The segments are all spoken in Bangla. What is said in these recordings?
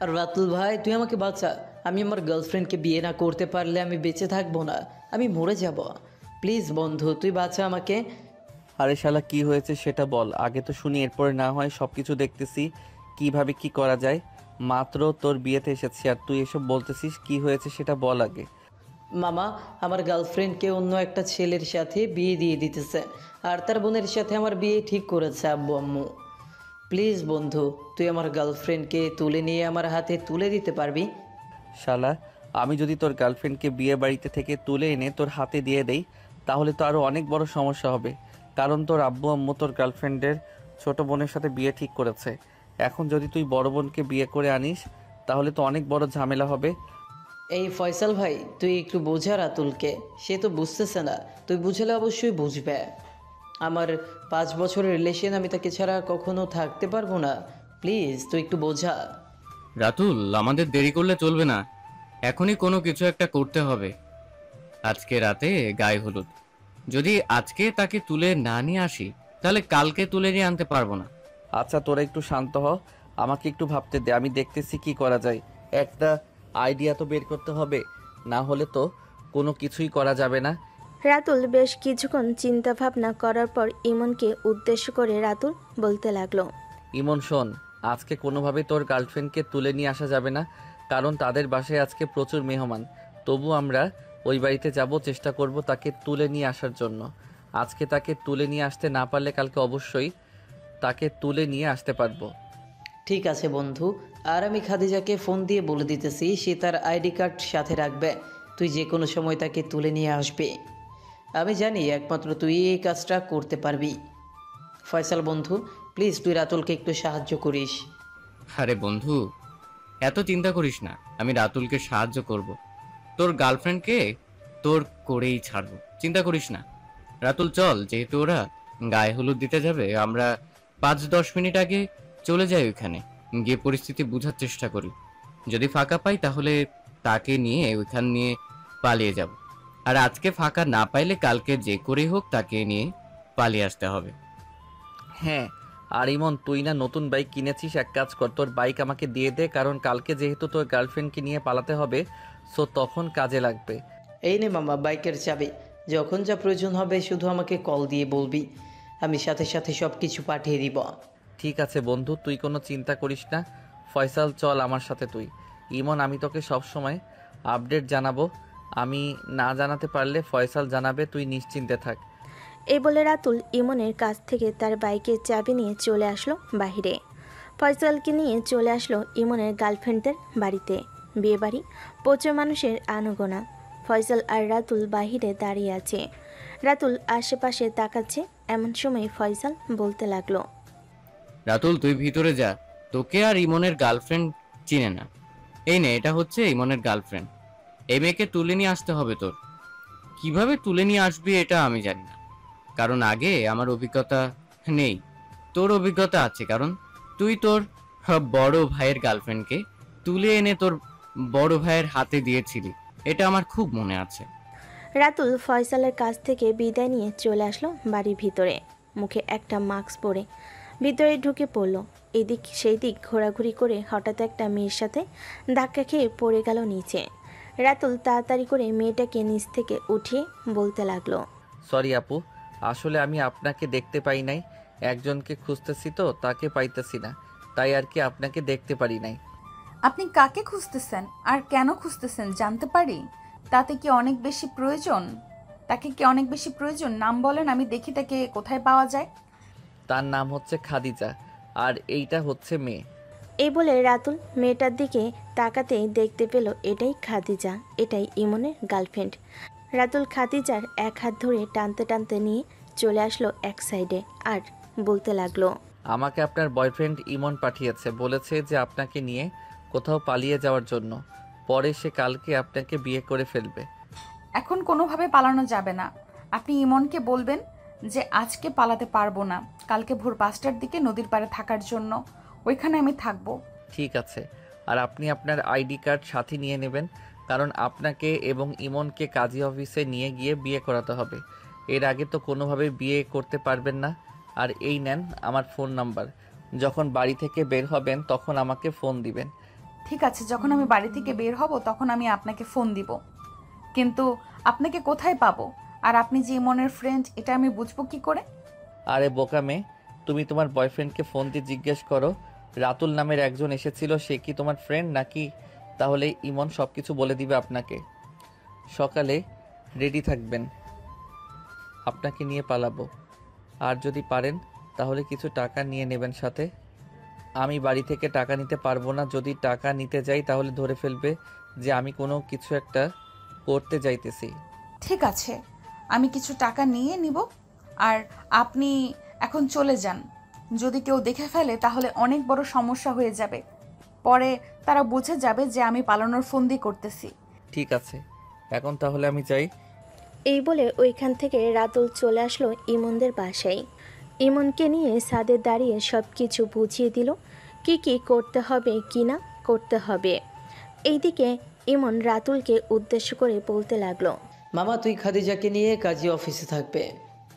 আর রাতুল ভাই, তুই আমাকে বাঁচা। আমি আমার গার্লফ্রেন্ডকে বিয়ে না করতে পারলে আমি বেঁচে থাকবো না, আমি মরে যাব। প্লিজ বন্ধু, তুই বাঁচা আমাকে। আরে শালা কি হয়েছে সেটা বল আগে তো শুনি, এরপরে না হয় সব কিছু দেখতেছি কিভাবে কি করা যায়। মাত্র তোর বিয়েতে এসেছি আর তুই এসব বলতেছিস, কি হয়েছে সেটা বল আগে। মামা, আমার গার্লফ্রেন্ডকে অন্য একটা ছেলের সাথে বিয়ে দিয়ে দিতেছে, আর তার বোনের সাথে আমার বিয়ে ঠিক করেছে আব্বু আম্মু। প্লিজ বন্ধু, তুই আমার গার্লফ্রেন্ডকে তুলে নিয়ে আমার হাতে তুলে দিতে পারবি? শালা, আমি যদি তোর গার্লফ্রেন্ডকে বিয়ে বাড়িতে থেকে তুলে এনে তোর হাতে দিয়ে দেই তাহলে তো আরও অনেক বড় সমস্যা হবে। কারণ তোর আব্বু আম্মু তোর গার্লফ্রেন্ডের ছোট বোনের সাথে বিয়ে ঠিক করেছে। এখন যদি তুই বড় বোনকে বিয়ে করে আনিস তাহলে তো অনেক বড় ঝামেলা হবে। এই ফয়সাল ভাই, তুই একটু বোঝা রাতুলকে, সে তো বুঝতেছে না। তুই বুঝলে অবশ্যই বুঝবে। আমার 5 বছরের রিলেশন, আমি তাকে ছাড়া কখনো থাকতে পারবো না। প্লিজ তুই একটু বোঝা। রাতুল, আমাদের দেরি করলে চলবে না, এখনই কোনো কিছু একটা করতে হবে। আজকে রাতে গায়ে হলুদ, যদি আজকে তাকে তুলে না নিয়ে আসি তাহলে কালকে তুলে নিয়ে আনতে পারবো না। আচ্ছা তোরা একটু শান্ত হ, আমাকে একটু ভাবতে দে, আমি দেখতেছি কি করা যায়। একটা আইডিয়া তো বের করতে হবে, না হলে তো কোনো কিছুই করা যাবে না। রাতুল বেশ কিছুক্ষণ চিন্তা ভাবনা করার পর ইমনকে উদ্দেশ্য করে রাতুল বলতে লাগলো। ইমন শোন, আজকে কোনোভাবেই তোর গার্লফ্রেন্ডকে তুলে নিয়ে আসা যাবে না, কারণ তাদের বাসায় আজকে প্রচুর মেহমান। তবু আমরা ওই বাড়িতে যাব, চেষ্টা করব তাকে তুলে নিয়ে আসার জন্য। আজকে তাকে তুলে নিয়ে আসতে না পারলে কালকে অবশ্যই তাকে তুলে নিয়ে আসতে পারবো। ঠিক আছে বন্ধু, আর আমি খাদিজাকে ফোন দিয়ে বলে দিতেছি সে তার আইডি কার্ড সাথে রাখবে। তুই যে কোনো সময় তাকে তুলে নিয়ে আসবে। আমি জানি একমাত্র তুই এই কাজটা করতে পারবি। ফয়সাল বন্ধু, প্লিজ তুই রাতুলকে একটু সাহায্য করিস। আরে বন্ধু, এত চিন্তা করিস না, আমি রাতুলকে সাহায্য করব। তোর গার্লফ্রেন্ডকে তোর করেই ছাড়বো, চিন্তা করিস না। রাতুল চল, যেহেতু ওরা গায়ে হলুদ দিতে যাবে, আমরা 5-10 মিনিট আগে চলে যাই ওইখানে, গিয়ে পরিস্থিতি বোঝার চেষ্টা করি। যদি ফাঁকা পাই তাহলে তাকে নিয়ে ওইখান নিয়ে পালিয়ে যাব। আর আজকে ফাঁকা না পাইলে কালকে যে করেই হোক তাকে নিয়ে পালিয়ে আসতে হবে। হ্যাঁ, আর ইমন তুই না নতুন বাইক কিনেছিস, এক কাজ কর, তোর বাইক আমাকে দিয়ে দে, কারণ কালকে যেহেতু তোর গার্লফ্রেন্ডকে নিয়ে পালাতে হবে, সো তখন কাজে লাগবে। এই নে মামা বাইকের চাবি, যখন যা প্রয়োজন হবে শুধু আমাকে কল দিয়ে বলবি, আমি সাথে সাথে সব কিছু পাঠিয়ে দিব। ঠিক আছে বন্ধু, তুই কোনো চিন্তা করিস না। ফয়সাল চল আমার সাথে তুই। ইমন, আমি তোকে সব সময় আপডেট জানাবো, আমি না জানাতে পারলে ফয়সাল জানাবে, তুই নিশ্চিন্তে থাক। এই বলে রাতুল ইমনের কাছ থেকে তার বাইকের চাবি নিয়ে চলে আসলো বাহিরে। ফয়সালকে নিয়ে চলে আসলো ইমনের গার্লফ্রেন্ডদের বাড়িতে। বিয়ে বাড়ি, প্রচুর মানুষের আনাগোনা। ফয়সাল আর রাতুল বাহিরে দাঁড়িয়ে আছে। রাতুল আশেপাশে তাকাচ্ছে, এমন সময় ফয়সাল বলতে লাগলো। রাতুল, তুই ভিতরে যা, তোকে আর ইমনের গার্লফ্রেন্ড চিনে না। এই নে, এটা হচ্ছে ইমনের গার্লফ্রেন্ড। এই মেয়েকে তুলে নিয়ে আসতে হবে তোর। কিভাবে তুলে নিয়ে আসবি এটা আমি জানি না, কারণ আগে আমার অভিজ্ঞতা নেই। তোর অভিজ্ঞতা আছে, কারণ তুই তোর বড় ভাইয়ের গার্লফ্রেন্ডকে তুলে এনে তোর বড় ভাইয়ের হাতে দিয়েছিলি, এটা আমার খুব মনে আছে। রাতুল ফয়সালের কাছ থেকে বিদায় নিয়ে চলে আসলো বাড়ির ভিতরে। মুখে একটা মাস্ক পরে ভিতরে ঢুকে পড়ল। এদিক সেই দিক ঘোরাঘুরি করে হঠাৎ একটা মেয়ের সাথে ধাক্কা খেয়ে পড়ে গেল নিচে। রাতুল তাড়াতাড়ি করে মেয়েটাকে নিচ থেকে উঠিয়ে বলতে লাগলো। সরি আপু, আসলে আমি আপনাকে দেখতে পাই নাই, একজনকে খুঁজতেছি তো তাকে পাইতেছি না, তাই আর কি আপনাকে দেখতে পারি নাই। আপনি কাকে খুঁজতেছেন আর কেন খুঁজতেছেন জানতে পারি? তাতে কি অনেক বেশি প্রয়োজন? তাকে কি অনেক বেশি প্রয়োজন? নাম বলেন, আমি দেখি তাকে কোথায় পাওয়া যায়। তার নাম হচ্ছে খাদিজা, আর এইটা হচ্ছে মেয়ে। এই বলে রাতুল মেয়েটার দিকে তাকাতেই দেখতে পেল এটাই খাদিজা, এটাই ইমনের গার্লফ্রেন্ড। রাতুল খাদিজার এক হাত ধরে টানতে টানতে নিয়ে চলে আসলো এক সাইডে আর বলতে লাগলো। আমাকে আপনার বয়ফ্রেন্ড ইমন পাঠিয়েছে, বলেছে যে আপনাকে নিয়ে কোথাও পালিয়ে যাওয়ার জন্য, পরে সে কালকে আপনাকে বিয়ে করে ফেলবে। এখন কোনোভাবে পালানো যাবে না। আপনি ইমনকে বলবেন যে আজকে পালাতে পারবো না, কালকে ভোর 5টার দিকে নদীর পাড়ে থাকার জন্য, ওইখানে আমি থাকবো। ঠিক আছে, আর আপনি আপনার আইডি কার্ড সাথে নিয়ে নেবেন, কারণ আপনাকে এবং ইমনকে কাজী অফিসে নিয়ে গিয়ে বিয়ে করাতে হবে। এর আগে তো কোনোভাবে বিয়ে করতে পারবেন না। আর এই নেন আমার ফোন নাম্বার, যখন বাড়ি থেকে বের হবেন তখন আমাকে ফোন দিবেন। ঠিক আছে, যখন আমি বাড়ি থেকে বের হব তখন আমি আপনাকে ফোন দিব, কিন্তু আপনাকে কোথায় পাবো? আর আপনি যে ইমনের ফ্রেন্ড এটা আমি বুঝবো কি করে? আরে বোকা মেয়ে, তুমি তোমার বয়ফ্রেন্ডকে ফোন দিয়ে জিজ্ঞেস করো রাতুল নামের একজন এসেছিল, সে কি তোমার ফ্রেন্ড নাকি? তাহলে ইমন সব কিছু বলে দিবে আপনাকে। সকালে রেডি থাকবেন, আপনাকে নিয়ে পালাবো। আর যদি পারেন তাহলে কিছু টাকা নিয়ে নেবেন সাথে। আমি বাড়ি থেকে টাকা নিতে পারবো না, যদি টাকা নিতে যাই তাহলে ধরে ফেলবে যে আমি কোনো কিছু একটা করতে যাইতেছি। ঠিক আছে, আমি কিছু টাকা নিয়ে নিব, আর আপনি এখন চলে যান। যদি কেউ দেখে ফেলে তাহলে অনেক বড় সমস্যা হয়ে যাবে, পরে তারা বুঝে যাবে যে আমি পালানোর ফন্দি করতেছি। ঠিক আছে, এখন তাহলে আমি যাই। এই বলে ওইখান থেকে রাতুল চলে আসলো ইমনদের বাসায়। ইমনকে নিয়ে ছাদে দাঁড়িয়ে সব কিছু বুঝিয়ে দিল, কি কি করতে হবে কি না করতে হবে। এইদিকে ইমন রাতুলকে উদ্দেশ্য করে বলতে লাগলো, মামা তুই খাদিজাকে নিয়ে কাজী অফিসে থাকবে।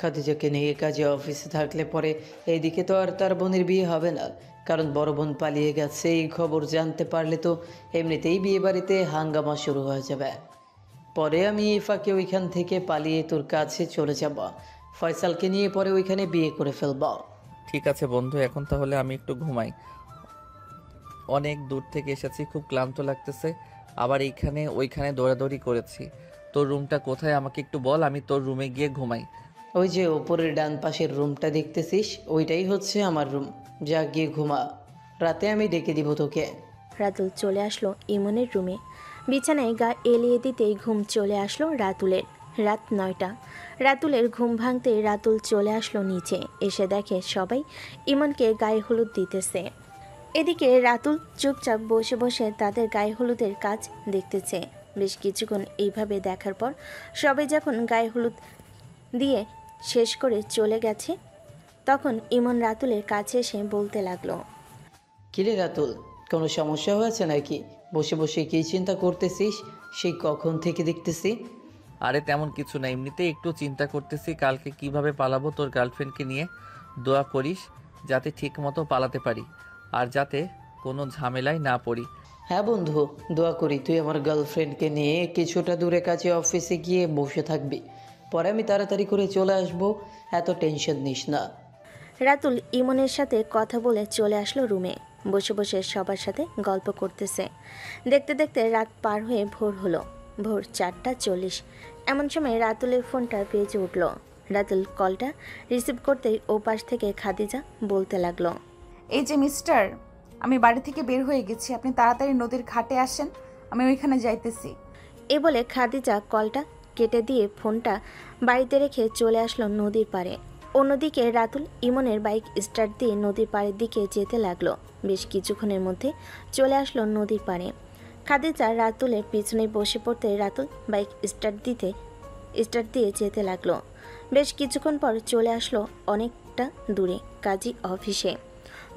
খাদিজাকে নিয়ে কাজী অফিসে থাকলে পরে এইদিকে তো আর তার বোনের বিয়ে হবে না, কারণ বড় বোন পালিয়ে গেছে। এই খবর জানতে পারলে তো এমনিতেই বিয়ে বাড়িতে হাঙ্গামা শুরু হয়ে যাবে। পরে আমি এই ফাঁকে ওইখান থেকে পালিয়ে তোর কাছে চলে যাব, ফয়সালকে নিয়ে পরে ওইখানে বিয়ে করে ফেলব। ঠিক আছে বন্ধু, এখন তাহলে আমি একটু ঘুমাই। অনেক দূর থেকে এসেছি, খুব ক্লান্ত লাগতেছে। আবার এইখানে ওইখানে দৌড়াদৌড়ি করেছি। তোর রুমটা কোথায় আমাকে একটু বল, আমি তোর রুমে গিয়ে ঘুমাই। ওই যে ওপরের ডান পাশের রুমটা দেখতেছিস, ওইটাই হচ্ছে আমার রুম। যা গিয়ে ঘুমা, রাতে আমি ডেকে দিব তোকে। রাতুল চলে আসলো ইমনের রুমে। বিছানায় গা এলিয়ে দিতেই ঘুম চলে আসলো রাতুলের। রাত 9টা। রাতুলের ঘুম ভাঙতেই রাতুল চলে আসলো নিচে, এসে দেখে সবাই ইমনকে গায়ে হলুদ দিতেছে। এদিকে রাতুল চুপচাপ বসে বসে তাদের গায়ে হলুদের কাজ দেখতেছে। বেশ কিছুক্ষণ এইভাবে দেখার পর সবাই যখন গায়ে হলুদ দিয়ে শেষ করে চলে গেছে, তখন ইমন রাতুলের কাছে এসে বলতে লাগলো, কিরে রাতুল, কোনো সমস্যা হয়েছে নাকি? বসে বসে কী চিন্তা করতেছিস সেই কখন থেকে দেখতেছি? আরে তেমন কিছু না, এমনিতেই একটু চিন্তা করতেছি কালকে কিভাবে পালাবো তোর গার্লফ্রেন্ডকে নিয়ে। দোয়া করিস যাতে ঠিক মতো পালাতে পারি, আর যাতে কোনো ঝামেলায় না পড়ি। হ্যাঁ বন্ধু, দোয়া করি তুই আমার গার্লফ্রেন্ডকে নিয়ে কিছুটা দূরে কাছে অফিসে গিয়ে বসে থাকবি, পরে আমি তাড়াতাড়ি করে চলে আসবো, এত টেনশন নিস না। রাতুল ইমনের সাথে কথা বলে চলে আসলো রুমে। বসে বসে সবার সাথে গল্প করতেছে। দেখতে দেখতে রাত পার হয়ে ভোর হলো। ভোর 4:40। এমন সময় রাতুলের ফোনটা বেজে উঠল। রাতুল কলটা রিসিভ করতেই ওপাশ থেকে খাদিজা বলতে লাগলো, এই যে মিস্টার, আমি বাড়ি থেকে বের হয়ে গেছি, আপনি তাড়াতাড়ি নদীর ঘাটে আসেন, আমি ওইখানে যাইতেছি। এ বলে খাদিজা কলটা কেটে দিয়ে ফোনটা বাড়িতে রেখে চলে আসলো নদীর পাড়ে। অন্যদিকে রাতুল ইমনের বাইক স্টার্ট দিয়ে নদীর পাড়ের দিকে যেতে লাগলো। বেশ কিছুক্ষণের মধ্যে চলে আসলো নদীর পাড়ে। খাদিজা রাতুলের পিছনে বসে পড়তে রাতুল বাইক স্টার্ট দিয়ে যেতে লাগলো। বেশ কিছুক্ষণ পর চলে আসলো অনেকটা দূরে কাজী অফিসে।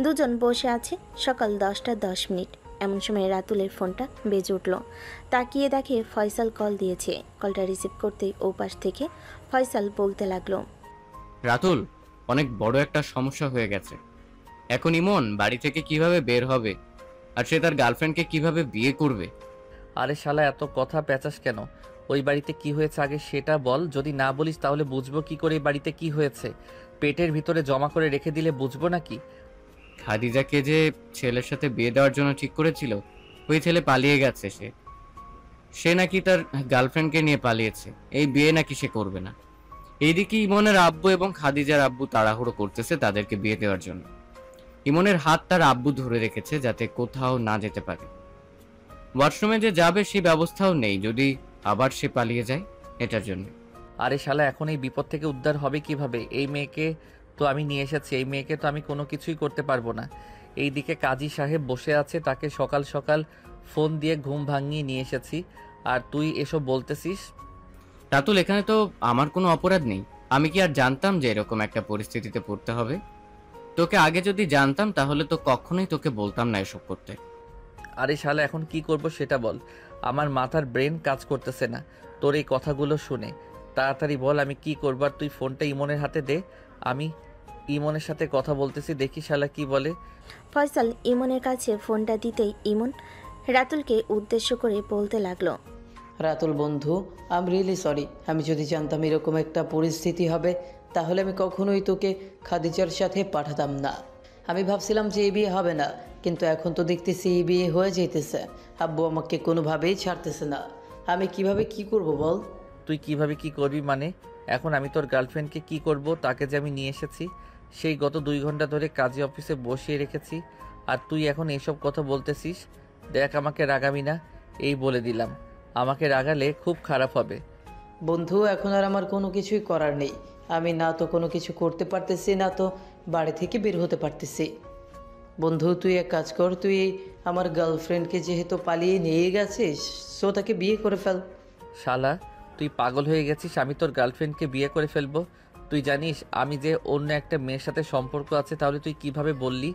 দুজন বসে আছে। সকাল 10:10। এমন সময় রাতুলের ফোনটা বেজে উঠল। তাকিয়ে দেখে ফয়সাল কল দিয়েছে। কলটা রিসিভ করতেই ওপাশ থেকে ফয়সাল বলতে লাগলো, রাতুল, অনেক বড় একটা সমস্যা হয়ে গেছে। এখন ইমন বাড়ি থেকে কিভাবে বের হবে, আর সে তার গার্লফ্রেন্ডকে কিভাবে বিয়ে করবে? আরে শালা, এত কথা পেঁচাস কেন? ওই বাড়িতে কি হয়েছে আগে সেটা বল। যদি না বলিস তাহলে বুঝবো কি করে এই বাড়িতে কি হয়েছে? পেটের ভিতরে জমা করে রেখে দিলে বুঝবো নাকি? খাদিজাকে যে ছেলের সাথে বিয়ে দেওয়ার জন্য ঠিক করেছিল, ওই ছেলে পালিয়ে গেছে। সে নাকি তার গার্লফ্রেন্ডকে নিয়ে পালিয়েছে। এই বিয়ে নাকি সে করবে না। এইদিকে ইমনের আব্বু এবং খাদিজার আব্বু তাড়াহুড়ো করতেছে তাদেরকে বিয়ে দেওয়ার জন্য। ইমনের হাত তার আব্বু ধরে রেখেছে যাতে কোথাও না যেতে পারে। ওয়াশরুমে যে যাবে সেই ব্যবস্থাও নেই যদি আবার সে পালিয়ে যায় এটার জন্য। আরে শালা, এখন এই বিপদ থেকে উদ্ধার হবে কিভাবে? এই মেয়েকে তো আমি নিয়ে এসেছি, এই মেয়েকে তো আমি কোনো কিছুই করতে পারবো না। এইদিকে কাজী সাহেব বসে আছে, তাকে সকাল সকাল ফোন দিয়ে ঘুম ভাঙিয়ে নিয়ে এসেছি, আর তুই এসব বলতেছিস? রাতুল, এখানে তো আমার কোনো অপরাধ নেই। আমি কি আর জানতাম যে এরকম একটা পরিস্থিতিতে পড়তে হবে? তোকে আগে যদি জানতাম তাহলে তো কখনোই তোকে বলতাম না এসব করতে। আরে শালা, এখন কি করব সেটা বল। আমার মাথার ব্রেন কাজ করতেছে না তোর এই কথাগুলো শুনে। তাড়াতাড়ি বল আমি কি করব। আর তুই ফোনটা ইমনের হাতে দে, আমি ইমনের সাথে কথা বলতেছি, দেখি শালা কি বলে। ফয়সাল ইমনের কাছে ফোনটা দিতেই ইমন রাতুলকে উদ্দেশ্য করে বলতে লাগলো। রাতুল বন্ধু, আই এম রিয়েলি সরি। আমি যদি জানতাম এরকম একটা পরিস্থিতি হবে তাহলে আমি কখনোই তোকে খাদিজার সাথে পাঠাতাম না। আমি ভাবছিলাম যে এই বিয়ে হবে না, কিন্তু এখন তো দেখতেছি এই বিয়ে হয়ে যেতেছে। আব্বু আমাকে কোনোভাবেই ছাড়তেছে না। আমি কিভাবে কি করব বল? তুই কিভাবে কি করবি মানে? এখন আমি তোর গার্লফ্রেন্ডকে কি করব? তাকে যে আমি নিয়ে এসেছি, সেই গত 2 ঘন্টা ধরে কাজী অফিসে বসিয়ে রেখেছি, আর তুই এখন এইসব কথা বলতেছিস? দেখ, আমাকে রাগাবি না, এই বলে দিলাম। আমাকে রাগালে খুব খারাপ হবে। বন্ধু, এখন আর আমার কোনো কিছুই করার নেই। আমি না তো কোনো কিছু করতে পারতেছি, না তো বাড়ি থেকে বের হতে পারতেছি। বন্ধু, তুই এক কাজ কর, তুই আমার গার্লফ্রেন্ডকে যেহেতু পালিয়ে নিয়ে গেছিস, সো তাকে বিয়ে করে ফেল। শালা, তুই পাগল হয়ে গেছিস? আমি তোর গার্লফ্রেন্ডকে বিয়ে করে ফেলবো? তুই জানিস আমি যে অন্য একটা মেয়ের সাথে সম্পর্ক আছে, তাহলে তুই কিভাবে বললি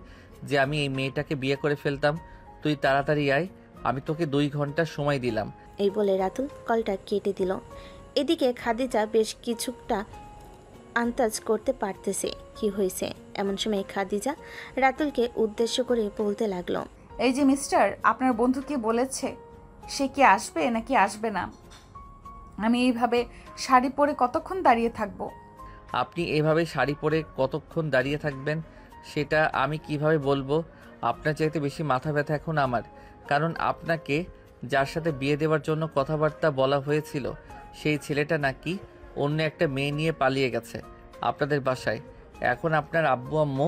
যে আমি এই মেয়েটাকে বিয়ে করে ফেলতাম? তুই তাড়াতাড়ি আয়, আমি তোকে 2 ঘন্টা সময় দিলাম। এই বলে রাতুল কলটা কেটে দিল। এদিকে খাদিজা বেশ কিছুটা আন্দাজ করতে পারতেছে কি হয়েছে। এমন সময় খাদিজা রাতুলকে উদ্দেশ্য করে বলতে লাগলো। এই যে মিস্টার, আপনার বন্ধু কি বলেছে? সে কি আসবে নাকি আসবে না? আমি এইভাবে শাড়ি পরে কতক্ষণ দাঁড়িয়ে থাকবো? আপনি এভাবে শাড়ি পরে কতক্ষণ দাঁড়িয়ে থাকবেন সেটা আমি কিভাবে বলবো? আপনার চাইতে বেশি মাথা ব্যথা এখন আমার, কারণ আপনাকে যার সাথে বিয়ে দেওয়ার জন্য কথাবার্তা বলা হয়েছিল, সেই ছেলেটা নাকি অন্য একটা মেয়ে নিয়ে পালিয়ে গেছে আপনাদের বাসায়। এখন আপনার আব্বু আম্মু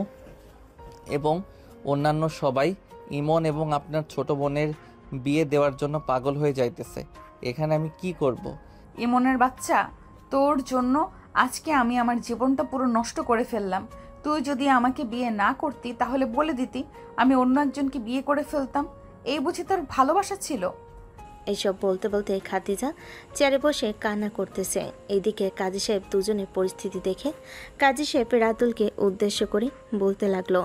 এবং অন্যান্য সবাই ইমন এবং আপনার ছোট বোনের বিয়ে দেওয়ার জন্য পাগল হয়ে যাইতেছে। এখানে আমি কি করব? ইমনের বাচ্চা, তোর জন্য আজকে আমি আমার জীবনটা পুরো নষ্ট করে ফেললাম। তুই যদি আমাকে বিয়ে না করতি তাহলে বলে দিতি, আমি অন্য একজনকে বিয়ে করে ফেলতাম। এই বুঝি তোর ভালোবাসা ছিল? এইসব বলতে বলতে খাদিজা চেয়ারে বসে কান্না করতেছে। এইদিকে কাজী সাহেব দুজনের পরিস্থিতি দেখে কাজী সাহেব রাতুলকে উদ্দেশ্য করে বলতে লাগলো।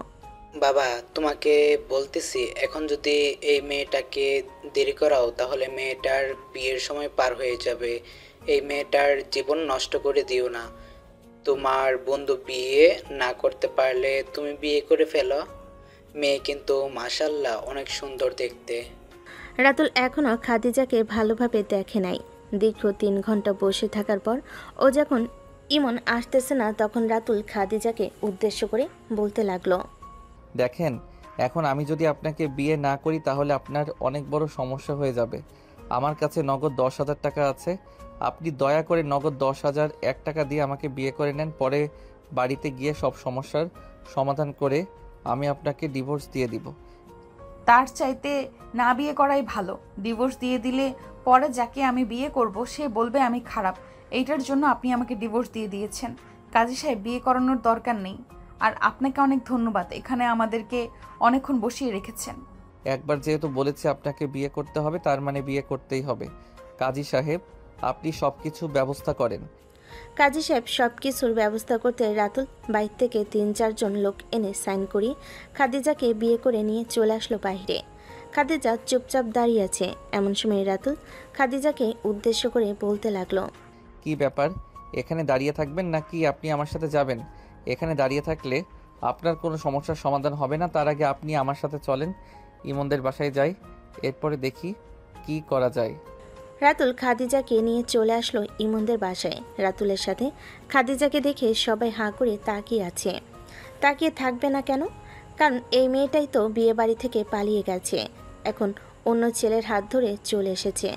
বাবা, তোমাকে বলতেছি, এখন যদি এই মেয়েটাকে দেরি করাও তাহলে মেয়েটার বিয়ের সময় পার হয়ে যাবে। এই মেয়েটার জীবন নষ্ট করে দিও না। তোমার বন্ধু বিয়ে না করতে পারলে তুমি বিয়ে করে ফেলো। মেয়ে কিন্তু মাশাল্লাহ অনেক সুন্দর দেখতে। রাতুল এখনও খাদিজাকে ভালোভাবে দেখে নাই। দীর্ঘ 3 ঘন্টা বসে থাকার পর ও যখন ইমন আসতেছে না, তখন রাতুল খাদিজাকে উদ্দেশ্য করে বলতে লাগলো। দেখেন, এখন আমি যদি আপনাকে বিয়ে না করি তাহলে আপনার অনেক বড় সমস্যা হয়ে যাবে। আমার কাছে নগদ 10,000 টাকা আছে। আপনি দয়া করে নগদ 10,001 টাকা দিয়ে আমাকে বিয়ে করে নেন। পরে বাড়িতে গিয়ে সব সমস্যার সমাধান করে আমি আপনাকে ডিভোর্স দিয়ে দিব। তার চাইতে না বিয়ে করাই ভালো। ডিভোর্স দিয়ে দিলে পরে যাকে আমি বিয়ে করব সে বলবে আমি খারাপ। এইটার জন্য আপনি আমাকে ডিভোর্স দিয়ে দিয়েছেন। কাজী সাহেব, বিয়ে করানোর দরকার নেই। আর আপনাকে অনেক ধন্যবাদ, এখানে আমাদেরকে অনেকক্ষণ বসিয়ে রেখেছেন। একবার যেহেতু বলেছি আপনাকে বিয়ে করতে হবে, তার মানে বিয়ে করতেই হবে। কাজী সাহেব, আপনি সব কিছু ব্যবস্থা করেন। কাজী সাহেব সব কিছুর ব্যবস্থা করতে রাতুল বাইর থেকে 3-4 জন লোক এনে সাইন করিয়ে খাদিজাকে বিয়ে করে নিয়ে চলে আসলো বাইরে। খাদিজা চুপচাপ দাঁড়িয়ে আছে। এমন সময় রাতুল খাদিজাকে উদ্দেশ্য করে বলতে লাগলো। কি ব্যাপার, এখানে দাঁড়িয়ে থাকবেন নাকি আপনি আমার সাথে যাবেন? এখানে দাঁড়িয়ে থাকলে আপনার কোনো সমস্যার সমাধান হবে না। তার আগে আপনি আমার সাথে চলেন, ইমনদের বাসায় যাই, এরপরে দেখি কি করা যায়। রাতুল খাদিজাকে নিয়ে চলে আসলো ইমনদের বাসায়। রাতুলের সাথে খাদিজাকে দেখে সবাই হাঁ করে তাকিয়ে আছে। তাকিয়ে থাকবে না কেন? কারণ এই মেয়েটাই তো বিয়ে বাড়ি থেকে পালিয়ে গেছে, এখন অন্য ছেলের হাত ধরে চলে এসেছে।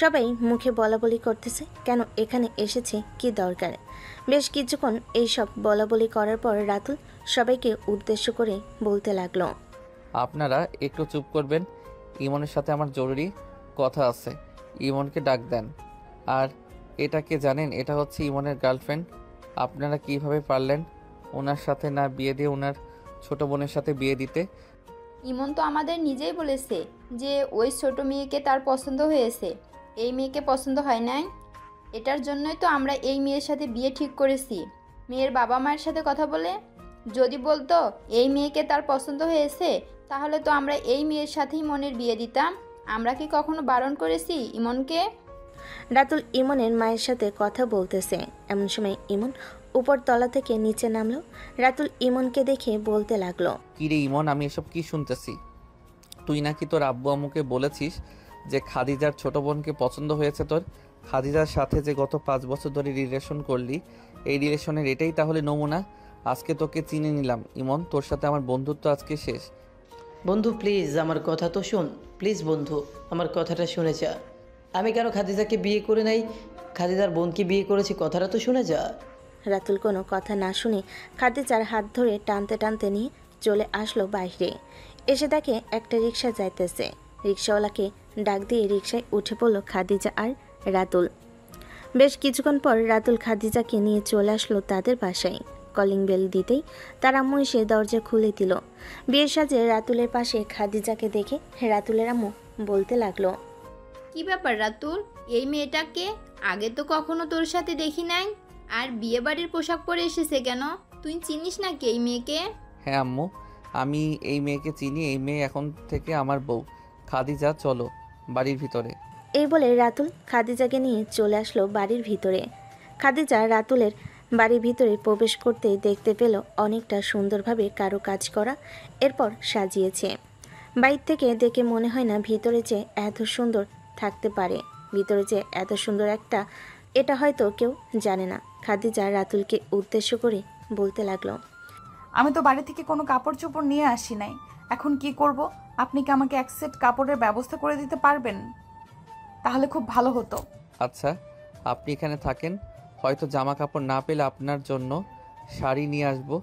সবাই মুখে বলাবলি করতেছে, কেন এখানে এসেছে, কি দরকার। বেশ কিছুক্ষণ এইসব বলাবলি করার পর রাতুল সবাইকে উদ্দেশ্য করে বলতে লাগলো। আপনারা একটু চুপ করবেন, ইমনের সাথে আমার জরুরি কথা আছে। ইমনকে ডাক দেন। আর এটাকে জানেন, এটা হচ্ছে ইমনের গার্লফ্রেন্ড। আপনারা কিভাবে পারলেন ওনার সাথে না বিয়ে দিয়ে ওনার ছোট বোনের সাথে বিয়ে দিতে? ইমন তো আমাদের নিজেই বলেছে যে ওই ছোট মেয়েকে তার পছন্দ হয়েছে, এই মেয়েকে পছন্দ হয় নাই। এটার জন্যই তো আমরা এই মেয়ের সাথে বিয়ে ঠিক করেছি। মেয়ের বাবা মায়ের সাথে কথা বলে যদি বলতো এই মেয়েকে তার পছন্দ হয়েছে, তাহলে তো আমরা এই মেয়ের সাথেই ইমনের বিয়ে দিতাম। আমরা কি কখনো বারণ করেছি ইমনকে? রাতুল ইমনের মায়ের সাথে কথা বলতেছে। এমন সময় ইমন উপর তলা থেকে নিচে নামলো। রাতুল ইমনকে দেখে বলতে লাগলো। কি রে ইমন, আমি এসব কি শুনতেছি? তুই নাকি তোর আব্বু আম্মুকে বলেছিস যে খাদিজার ছোট বোনকে পছন্দ হয়েছে তোর। খাদিজার সাথে যে গত 5 বছর ধরে রিলেশন করলি, এই রিলেশনের এটাই তাহলে নমুনা। আজকে তোকে চিনে নিলাম ইমন, তোর সাথে আমার বন্ধুত্ব আজকে শেষ। বন্ধু প্লিজ আমার কথা তো শোন, প্লিজ বন্ধু আমার কথাটা শুনে যা। আমি কেন খাদিজাকে বিয়ে করে নাই, খাদিজার বোনকে বিয়ে করেছি, কথাটা তো শুনে যা। রাতুল কোনো কথা না শুনে খাদিজার হাত ধরে টানতে টানতে নিয়ে চলে আসলো বাইরে। এসে দেখে একটা রিক্সা যাইতেছে। রিক্সাওয়ালাকে ডাক দিয়ে রিক্সায় উঠে পড়ল খাদিজা আর রাতুল। বেশ কিছুক্ষণ পর রাতুল খাদিজাকে নিয়ে চলে আসলো তাদের বাসায়। কলিং বেল দিতেই তার আম্মু এসে দরজা খুলে দিল। বিয়ের সাজে রাতুলের পাশে খাদিজাকে দেখে রাতুলের আম্মু বলতে লাগলো, কি ব্যাপার রাতুল, এই মেয়েটাকে আগে তো কখনো তোর সাথে দেখি নাই, আর বিয়ে বাড়ির পোশাক পরে এসেছে কেন? তুই চিনিস নাকি এই মেয়েকে? হ্যাঁ আম্মু, আমি এই মেয়েকে চিনি। এই মেয়ে এখন থেকে আমার বউ। খাদিজা চলো বাড়ির ভিতরে। এই বলে রাতুল খাদিজাকে নিয়ে চলে আসলো বাড়ির ভিতরে। খাদিজা রাতুলের বাড়ির ভিতরে প্রবেশ করতে দেখতে পেল অনেকটা সুন্দরভাবে কারো কাজ করা, এরপর সাজিয়েছে। বাইরে থেকে দেখে মনে হয় না ভিতরে যে এত সুন্দর থাকতে পারে। ভিতরে যে এত সুন্দর একটা, এটা হয়তো কেউ জানে না। খাদিজা রাতুলকে উদ্দেশ্য করে বলতে লাগলো, আমি তো বাড়ি থেকে কোনো কাপড় চোপড় নিয়ে আসি নাই, এখন কি করব? আপনি কি আমাকে এক সেট কাপড়ের ব্যবস্থা করে দিতে পারবেন? তাহলে খুব ভালো হতো। আচ্ছা আপনি এখানে থাকেন, হয়তো জামা কাপড় না পেলে আপনার জন্য শাড়ি নিয়ে আসবো।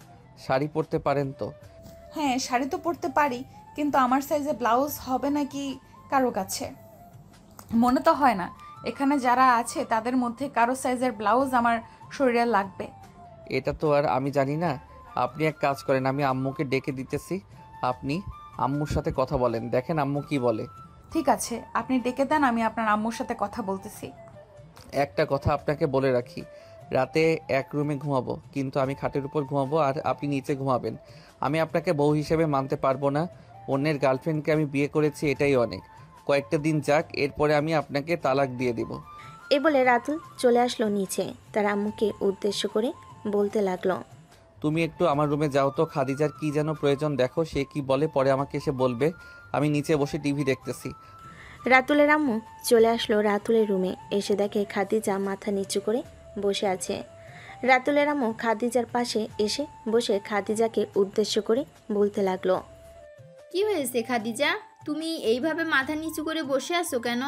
শাড়ি পরতে পারেন তো? হ্যাঁ, শাড়ি তো পরতে পারি, কিন্তু আমার সাইজে ব্লাউজ হবে নাকি কারো কাছে? মনে তো হয় না এখানে যারা আছে তাদের মধ্যে কারো সাইজের ব্লাউজ আমার শরীরে লাগবে। এটা তো আর আমি জানি না। আপনি এক কাজ করেন, আমি আম্মুকে ডেকে দিতেছি, আপনি আম্মুর সাথে কথা বলেন, দেখেন আম্মু কি বলে। ঠিক আছে, আপনি ডেকে দেন, আমি আপনার আম্মুর সাথে কথা বলতেছি। একটা কথা আপনাকে বলে রাখি, রাতে এক রুমে ঘুমাবো, কিন্তু আমি খাটের উপর ঘুমাবো আর আপনি নিচে ঘুমাবেন। আমি আপনাকে বউ হিসেবে মানতে পারবো না। অন্যের গার্লফ্রেন্ডকে আমি বিয়ে করেছি, এটাই অনেক। কয়েকটা দিন যাক, এরপরে আমি আপনাকে তালাক দিয়ে দিব। এই বলে রাতুল চলে আসলো নিচে। তার আম্মুকে উদ্দেশ্য করে বলতে লাগলো, তুমি একটু আমার রুমে যাও তো, খাদিজার কি যেন প্রয়োজন দেখো, সে কি বলে পরে আমাকে এসে বলবে। আমি নিচে বসে টিভি দেখতেছি। রাতুলের আম্মু চলে আসলো রাতুলের রুমে। এসে দেখে খাদিজা মাথা নিচু করে বসে আছে। রাতুলের আম্মু খাদিজার পাশে এসে বসে খাদিজাকে উদ্দেশ্য করে বলতে লাগলো, কি হয়েছে খাদিজা, তুমি এইভাবে মাথা নিচু করে বসে আছো কেন?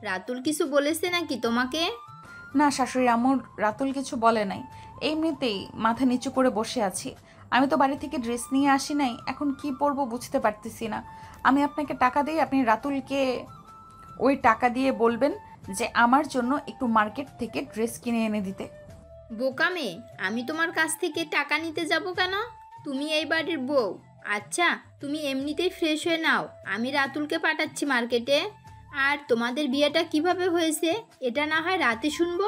রাতুল কিছু বলেছে নাকি তোমাকে? না শাশুড়ি আম্মুর রাতুল কিছু বলে নাই, এমনিতেই মাথা নিচু করে বসে আছি। আমি তো বাড়ি থেকে ড্রেস নিয়ে আসি নাই, এখন কি পরবো বুঝতে পারতেছি না। আমি আপনাকে টাকা দিই, আপনি রাতুলকে ওই টাকা দিয়ে বলবেন যে আমার জন্য একটু মার্কেট থেকে ড্রেস কিনে এনে দিতে। বোকা মেয়ে, আমি তোমার কাছ থেকে টাকা নিতে যাব কেন? তুমি এই বাড়ির বউ। আচ্ছা তুমি এমনিতেই ফ্রেশ হয়ে নাও, আমি রাতুলকে পাঠাচ্ছি মার্কেটে। আর তোমাদের বিয়েটা কিভাবে হয়েছে এটা না হয় রাতে শুনবো।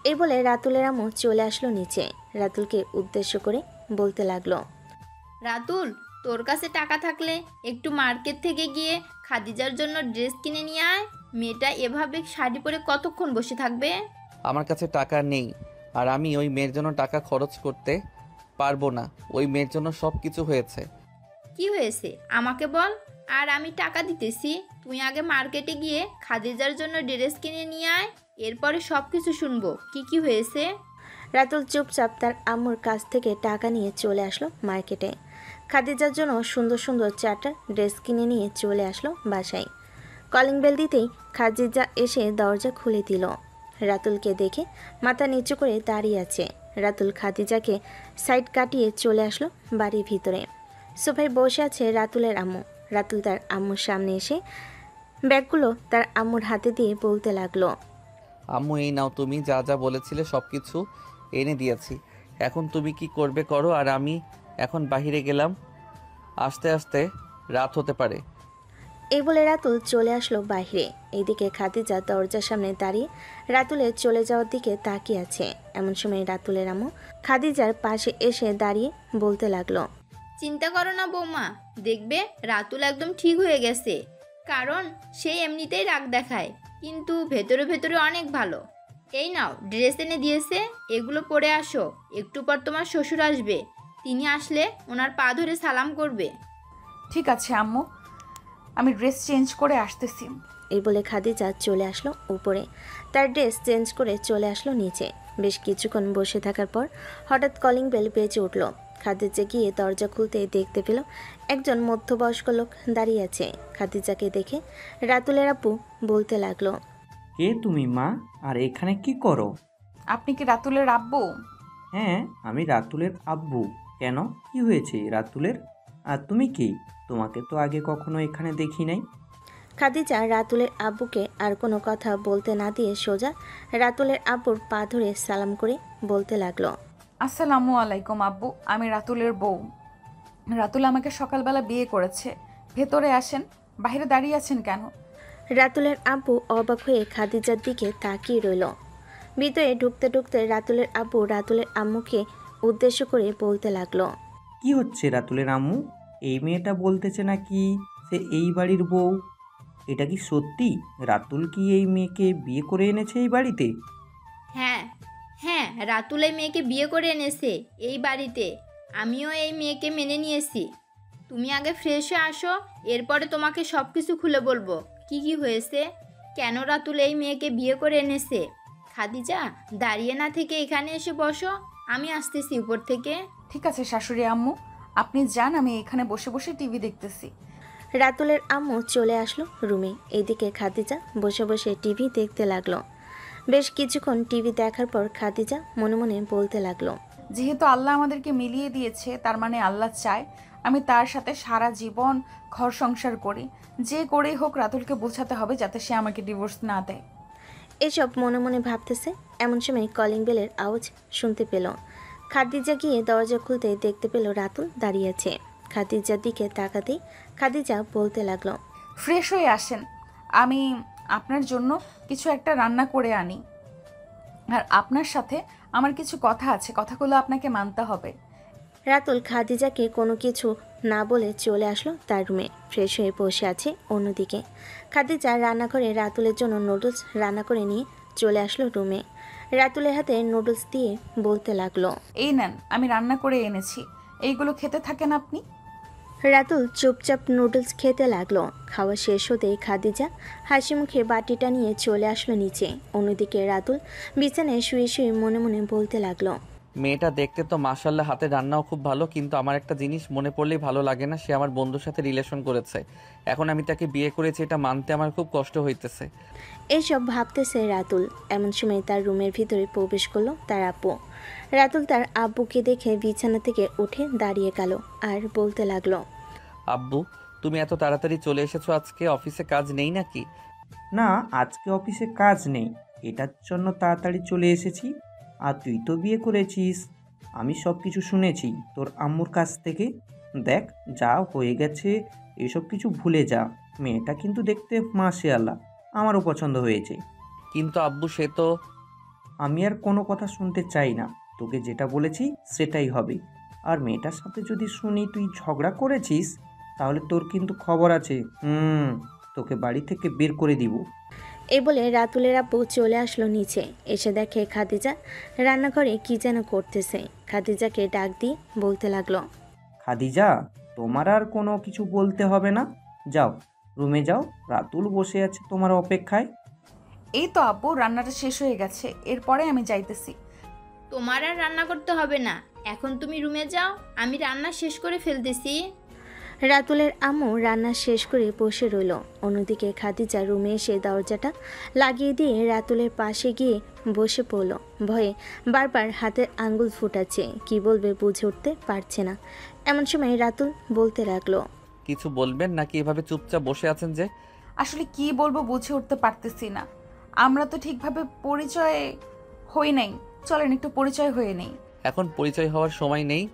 এই বলে রাতুলের আম্মু চলে আসলো নিচে। রাতুলকে উদ্দেশ্য করে বলতে লাগলো, রাতুল, তোর কাছে টাকা থাকলে একটু মার্কেট থেকে গিয়ে খাদিজার জন্য ড্রেস কিনে নিয়ে আয়। মেয়েটা এভাবে শাড়ি পরে কতক্ষণ বসে থাকবে? আমার কাছে টাকা নেই, আর আমি ওই মেয়ের জন্য টাকা খরচ করতে পারবো না। ওই মেয়ের জন্য সব কিছু হয়েছে। কি হয়েছে আমাকে বল, আর আমি টাকা দিতেছি। তুই আগে মার্কেটে গিয়ে খাদিজার জন্য ড্রেস কিনে নিয়ে আয়, এরপরে সব কিছু শুনবো কি কি হয়েছে। রাতুল চুপচাপ তার আম্মুর কাছ থেকে টাকা নিয়ে চলে আসলো মার্কেটে। খাদিজার জন্য সুন্দর সুন্দর 4টা ড্রেস কিনে নিয়ে চলে আসলো বাসায়। কলিং বেল দিতেই খাদিজা এসে দরজা খুলে দিল। রাতুলকে দেখে মাথা নিচু করে দাঁড়িয়ে আছে। রাতুল খাদিজাকে সাইড কাটিয়ে চলে আসলো বাড়ির ভিতরে। সোফায় বসে আছে রাতুলের আম্মু। রাতুল তার আম্মুর সামনে এসে ব্যাগগুলো তার আম্মুর হাতে দিয়ে বলতে লাগলো, আম্মু এই নাও, তুমি যা যা বলেছিলে সব কিছু এনে দিয়েছি। এখন তুমি কি করবে করো, আর আমি এখন বাইরে গেলাম, আস্তে আস্তে রাত হতে পারে। এই বলে রাতুল চলে আসলো বাইরে। এইদিকে খাদিজা দরজার সামনে দাঁড়িয়ে রাতুলের চলে যাওয়ার দিকে তাকিয়ে আছে। এমন সময় রাতুলের আম্মু খাদিজার পাশে এসে দাঁড়িয়ে বলতে লাগলো, চিন্তা করো না বৌমা, দেখবে রাতুল একদম ঠিক হয়ে গেছে। কারণ সে এমনিতেই রাগ দেখায়, কিন্তু ভেতরে ভেতরে অনেক ভালো। এই নাও ড্রেস এনে দিয়েছে, এগুলো পরে আসো। একটু পর তোমার শ্বশুর আসবে, তিনি আসলে ওনার পা ধরে সালাম করবে। ঠিক আছে আম্মু, আমি ড্রেস চেঞ্জ করে আসতেছি। এই বলে খাদিজা চলে আসলো উপরে, তার ড্রেস চেঞ্জ করে চলে আসলো নিচে। বেশ কিছুক্ষণ বসে থাকার পর হঠাৎ কলিং বেল বেজে উঠল। খাদিজা গিয়ে দরজা খুলতে দেখতে পেল একজন মধ্যবয়স্ক লোক দাঁড়িয়ে আছে। খাদিজাকে দেখে রাতুলের আব্বু বলতে লাগলো, কে তুমি মা, আর এখানে কি করো? আপনি কি রাতুলের আব্বু? হ্যাঁ, আমি রাতুলের আব্বু। কেন, কি হয়েছে রাতুলের? আর তুমি কি? তোমাকে তো আগে কখনো এখানে দেখি নাই। খাদিজা রাতুলের আব্বুকে আর কোনো কথা বলতে না দিয়ে সোজা রাতুলের আব্বুর পা ধরে সালাম করে বলতে লাগলো, আসসালামু আলাইকুম আব্বু, আমি রাতুলের বউ। রাতুল আমাকে সকালবেলা বিয়ে করেছে। ভেতরে আসেন। বাইরে দাঁড়িয়ে আছেন কেন? রাতুলের আব্বু অবাক হয়ে খাদিজার দিকে তাকিয়ে রইল। ভিতরে ঢুকতে ঢুকতে রাতুলের আব্বু রাতুলের আম্মুকে উদ্দেশ্য করে বলতে লাগলো, কি হচ্ছে রাতুলের আম্মু? এই মেয়েটা বলতেছে নাকি সে এই বাড়ির বউ। এটা কি সত্যি? রাতুল কি এই মেয়েকে বিয়ে করে এনেছে এই বাড়িতে? হ্যাঁ হ্যাঁ, রাতুল এই মেয়েকে বিয়ে করে এনেছে এই বাড়িতে। আমিও এই মেয়েকে মেনে নিয়েছি। তুমি আগে ফ্রেশ হয়ে আসো, এরপরে তোমাকে সব কিছু খুলে বলবো কি কি হয়েছে, কেন রাতুল এই মেয়েকে বিয়ে করে এনেছে। খাদিজা, দাঁড়িয়ে না থেকে এখানে এসে বসো, আমি আসতেছি উপর থেকে। ঠিক আছে শাশুড়ি আম্মু, আপনি যান, আমি এখানে বসে বসে টিভি দেখতেছি। রাতুলের আম্মু চলে আসলো রুমে। এইদিকে খাদিজা বসে বসে টিভি দেখতে লাগলো। বেশ কিছুক্ষণ টিভি দেখার পর খাদিজা মনে মনে বলতে লাগলো, যেহেতু আল্লাহ আমাদেরকে মিলিয়ে দিয়েছে, তার মানে আল্লাহ চায় আমি তার সাথে সারা জীবন ঘর সংসার করি। যে করেই হোক রাতুলকে বোঝাতে হবে যাতে সে আমাকে ডিভোর্স না দেয়। এসব মনে মনে ভাবতেছে এমন সময় কলিং বেলের আওয়াজ শুনতে পেল। খাদিজা গিয়ে দরজা খুলতে দেখতে পেল রাতুল দাঁড়িয়ে আছে। খাদিজার দিকে তাকাতেই খাদিজা বলতে লাগলো, ফ্রেশ হয়ে আসেন, আমি আপনার জন্য কিছু একটা রান্না করে আনি। আর আপনার সাথে আমার কিছু কথা আছে, কথাগুলো আপনাকে মানতে হবে। রাতুল খাদিজাকে কোনো কিছু না বলে চলে আসলো তার রুমে। ফ্রেশ হয়ে বসে আছে অন্যদিকে। খাদিজা রান্নাঘরে রাতুলের জন্য নুডলস রান্না করে নিয়ে চলে আসলো রুমে। রাতুলের হাতে নুডলস দিয়ে বলতে লাগলো, এই নেন, আমি রান্না করে এনেছি, এইগুলো খেতে থাকেন আপনি। রাতুল চুপচাপ নুডলস খেতে লাগলো। খাওয়া শেষ হতেই খাদিজা হাসি মুখে বাটিটা নিয়ে চলে আসলো নিচে। অন্যদিকে রাতুল বিছানায় শুয়ে শুয়ে মনে মনে বলতে লাগলো, মেয়েটা দেখতে তো মাশাল্লাহ, হাতে রান্নাও খুব ভালো, কিন্তু আমার একটা জিনিস মনে পড়লেই ভালো লাগে না, সে আমার বন্ধুর সাথে রিলেশন করেছে। এখন আমি তাকে বিয়ে করেছি, এটা মানতে আমার খুব কষ্ট হইতেছে। এইসব ভাবতেছে রাতুল। এমন সময় তার রুমের ভিতরে প্রবেশ করলো তার আব্বু। রাতুল তার আব্বুকে দেখে বিছানা থেকে উঠে দাঁড়িয়ে গেল আর বলতে লাগলো, আব্বু, তুমি এত তাড়াতাড়ি চলে এসেছো, আজকে অফিসে কাজ নেই নাকি? না, আজকে অফিসে কাজ নেই, এটার জন্য তাড়াতাড়ি চলে এসেছি। আর তুই তো বিয়ে করেছিস, আমি সব কিছু শুনেছি তোর আম্মুর কাছ থেকে। দেখ, যা হয়ে গেছে এসব কিছু ভুলে যা। মেয়েটা কিন্তু দেখতে মাশাআল্লাহ, আমারও পছন্দ হয়েছে। কিন্তু আব্বু, সে তো... আমি আর কোনো কথা শুনতে চাই না, তোকে যেটা বলেছি সেটাই হবে। আর মেয়েটার সাথে যদি শুনি তুই ঝগড়া করেছিস, তাহলে তোর কিন্তু খবর আছে। তোকে বাড়ি থেকে বের করে দিব। এই বলে রাতুলের আব্বু চলে আসলো নিচে। এসে দেখে খাদিজা রান্নাঘরে কি যেন করতেছে। খাদিজাকে ডাক দিয়ে বলতে লাগলো, খাদিজা, তোমার আর কোনো কিছু বলতে হবে না, যাও রুমে যাও, রাতুল বসে আছে তোমার অপেক্ষায়। এই তো আব্বু, রান্নাটা শেষ হয়ে গেছে, এরপরে আমি যাইতেছি। তোমার আর রান্না করতে হবে না, এখন তুমি রুমে যাও, আমি রান্না শেষ করে ফেলতেছি। রাতুলের আম্মু রান্না শেষ করে বসে রইল। অন্যদিকে খাদিজা রুমে এসে দরজাটা লাগিয়ে দিয়ে রাতুলের পাশে গিয়ে বসে পড়ল। ভয়ে বারবার হাতের আঙ্গুল ফুটাচ্ছে, কি বলবে বুঝে উঠতে পারছে না। এমন সময় রাতুল বলতে লাগলো, কিছু বলবেন নাকি এভাবে চুপচাপ বসে আছেন যে? আসলে কি বলবো বুঝে উঠতে পারতেছি না। আমরা তো ঠিকভাবে পরিচয় হই নাই, চলেন একটু পরিচয় হয়ে নেই। এখন পরিচয় হওয়ার সময় নেই।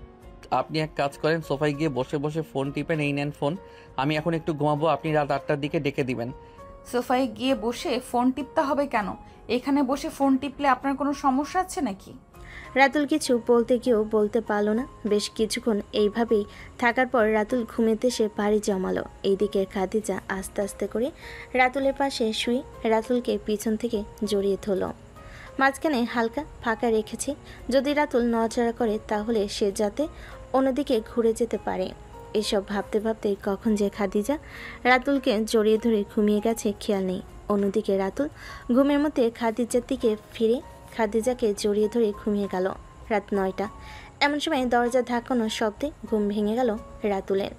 আপনি এক কাজ করেন, সোফায় গিয়ে বসে বসে ফোন টিপেন, এই নেন ফোন। আমি এখন একটু ঘুমাবো, আপনি রাত 8টার দিকে ডেকে দিবেন। সোফায় গিয়ে বসে ফোন টিপতে হবে কেন? এখানে বসে ফোন টিপলে আপনার কোনো সমস্যা আছে নাকি? রাতুল কিছু বলতে গিয়েও বলতে পারল না। বেশ কিছুক্ষণ এইভাবেই থাকার পর রাতুল ঘুমেতে সে পাড়ি জমালো। এইদিকে খাদিজা আস্তে আস্তে করে রাতুলের পাশে শুয়ে রাতুলকে পিছন থেকে জড়িয়ে ধরল। মাঝখানে হালকা ফাঁকা রেখেছে, যদি রাতুল নড়াচড়া করে তাহলে সে যাতে অন্যদিকে ঘুরে যেতে পারে। এসব ভাবতে ভাবতে কখন যে খাদিজা রাতুলকে জড়িয়ে ধরে ঘুমিয়ে গেছে খেয়াল নেই। অন্যদিকে রাতুল ঘুমের মধ্যে খাদিজার দিকে ফিরে খাদিজাকে জড়িয়ে ধরে ঘুমিয়ে গেল। রাত 9টা। এমন সময় দরজা ধাক্কানোর শব্দে ঘুম ভেঙে গেল রাতুলের।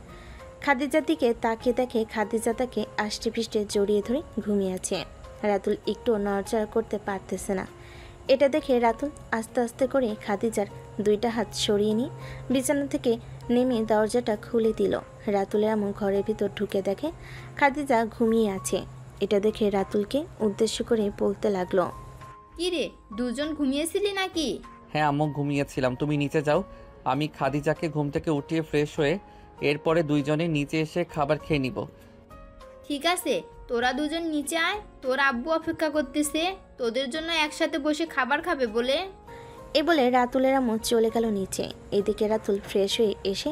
খাদিজার দিকে তাকিয়ে দেখে খাদিজা তাকে আষ্টে পৃষ্ঠে জড়িয়ে ধরে ঘুমিয়ে আছে। রাতুল একটু নড়চড় করতে পারতেছে না। এটা দেখে রাতুল আস্তে আস্তে করে খাদিজার 2টা হাত সরিয়ে নিয়ে বিছানা থেকে নেমে দরজাটা খুলে দিল। রাতুলের আম্মু ঘরের ভিতর ঢুকে দেখে খাদিজা ঘুমিয়ে আছে। এটা দেখে রাতুলকে উদ্দেশ্য করে বলতে লাগলো, কি রে, দুজন ঘুমিয়েছিলি নাকি? হ্যাঁ আম্মু, ঘুমিয়েছিলাম। তুমি নিচে যাও, আমি খাদিজাকে ঘুম থেকে উঠিয়ে ফ্রেশ হয়ে এরপরে দুইজনে নিচে এসে খাবার খেয়ে নিব। ঠিক আছে, তোরা দুজন নিচে আয়, তোর আব্বু অপেক্ষা করতেছে তোদের জন্য একসাথে বসে খাবার খাবে বলে। এ বলে রাতুলের আম্মু চলে গেল নিচে। এদিকে রাতুল ফ্রেশ হয়ে এসে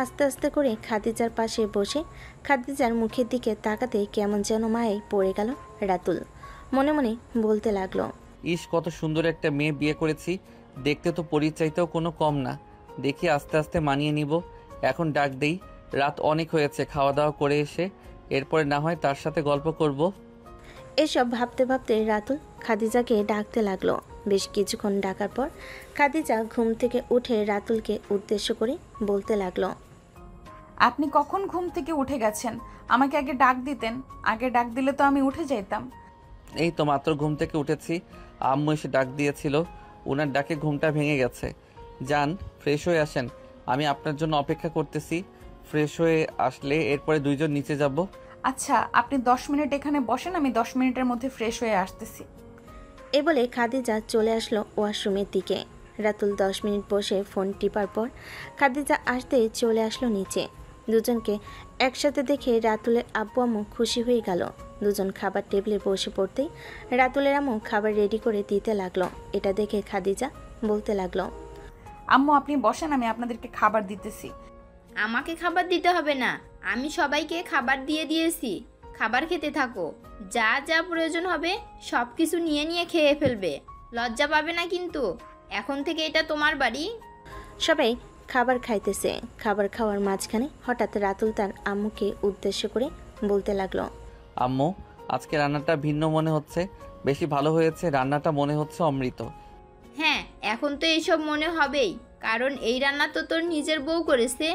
আস্তে আস্তে করে খাদিজার পাশে বসে খাদিজার মুখের দিকে তাকাতে কেমন যেন মায়ে পড়ে গেল রাতুল। মনে মনে বলতে লাগলো, ইস, কত সুন্দর একটা মেয়ে বিয়ে করেছি। দেখতে তো পরিচয়তেও কোনো কম না। দেখি আস্তে আস্তে মানিয়ে নিব। এখন ডাক দেই, রাত অনেক হয়েছে। খাওয়া দাওয়া করে এসে এরপরে না হয় তার সাথে গল্প করব। এসব ভাবতে ভাবতে রাতুল খাদিজাকে ডাকতে লাগলো। বেশ কিছুক্ষণ ডাকার পর খাদিজা ঘুম থেকে উঠে রাতুলকে উদ্দেশ্য করে বলতে লাগলো, আপনি কখন ঘুম থেকে উঠে গেছেন? আমাকে আগে ডাক দিতেন। আগে ডাক দিলে তো আমি উঠে যাইতাম। এই তো মাত্র ঘুম থেকে উঠেছি। আম্মু এসে ডাক দিয়েছিল, ওনার ডাকে ঘুমটা ভেঙে গেছে। যান, ফ্রেশ হয়ে আসেন, আমি আপনার জন্য অপেক্ষা করতেছি। ফ্রেশ হয়ে আসলে এরপরে দুইজন নিচে যাব। আচ্ছা, আপনি 10 মিনিট এখানে বসেন, আমি 10 মিনিটের মধ্যে ফ্রেশ হয়ে আসতেছি। এ বলে খাদিজা চলে আসলো ওয়াশরুমের দিকে। রাতুল 10 মিনিট বসে ফোন টিপার পর খাদিজা আসতেই চলে আসলো নিচে। দুজনকে একসাথে দেখে রাতুলের আব্বু আম্মু খুশি হয়ে গেল। দুজন খাবার টেবিলে বসে পড়তেই রাতুলের আম্মু খাবার রেডি করে দিতে লাগলো। এটা দেখে খাদিজা বলতে লাগলো, আম্মু আপনি বসেন, আমি আপনাদেরকে খাবার দিতেছি। আমাকে খাবার দিতে হবে না, আমি সবাইকে খাবার দিয়ে দিয়েছি। খাবার খেতে থাকো, যা যা প্রয়োজন হবে সব কিছু নিয়ে নিয়ে খেয়ে ফেলবে। লজ্জা পাবে না কিন্তু, এখন থেকে এটা তোমার বাড়ি। সবাই খাবার খাইতেছে। খাবার খাওয়ার মাঝখানে হঠাৎ রাতুল তার আম্মুকে উদ্দেশ্য করে বলতে লাগলো, আম্মু, আজকে রান্নাটা ভিন্ন মনে হচ্ছে। বেশি ভালো হয়েছে, রান্নাটা মনে হচ্ছে অমৃত। হ্যাঁ, এখন তো এইসব মনে হবেই, কারণ এই রান্না তো তোর নিজের বউ করেছে।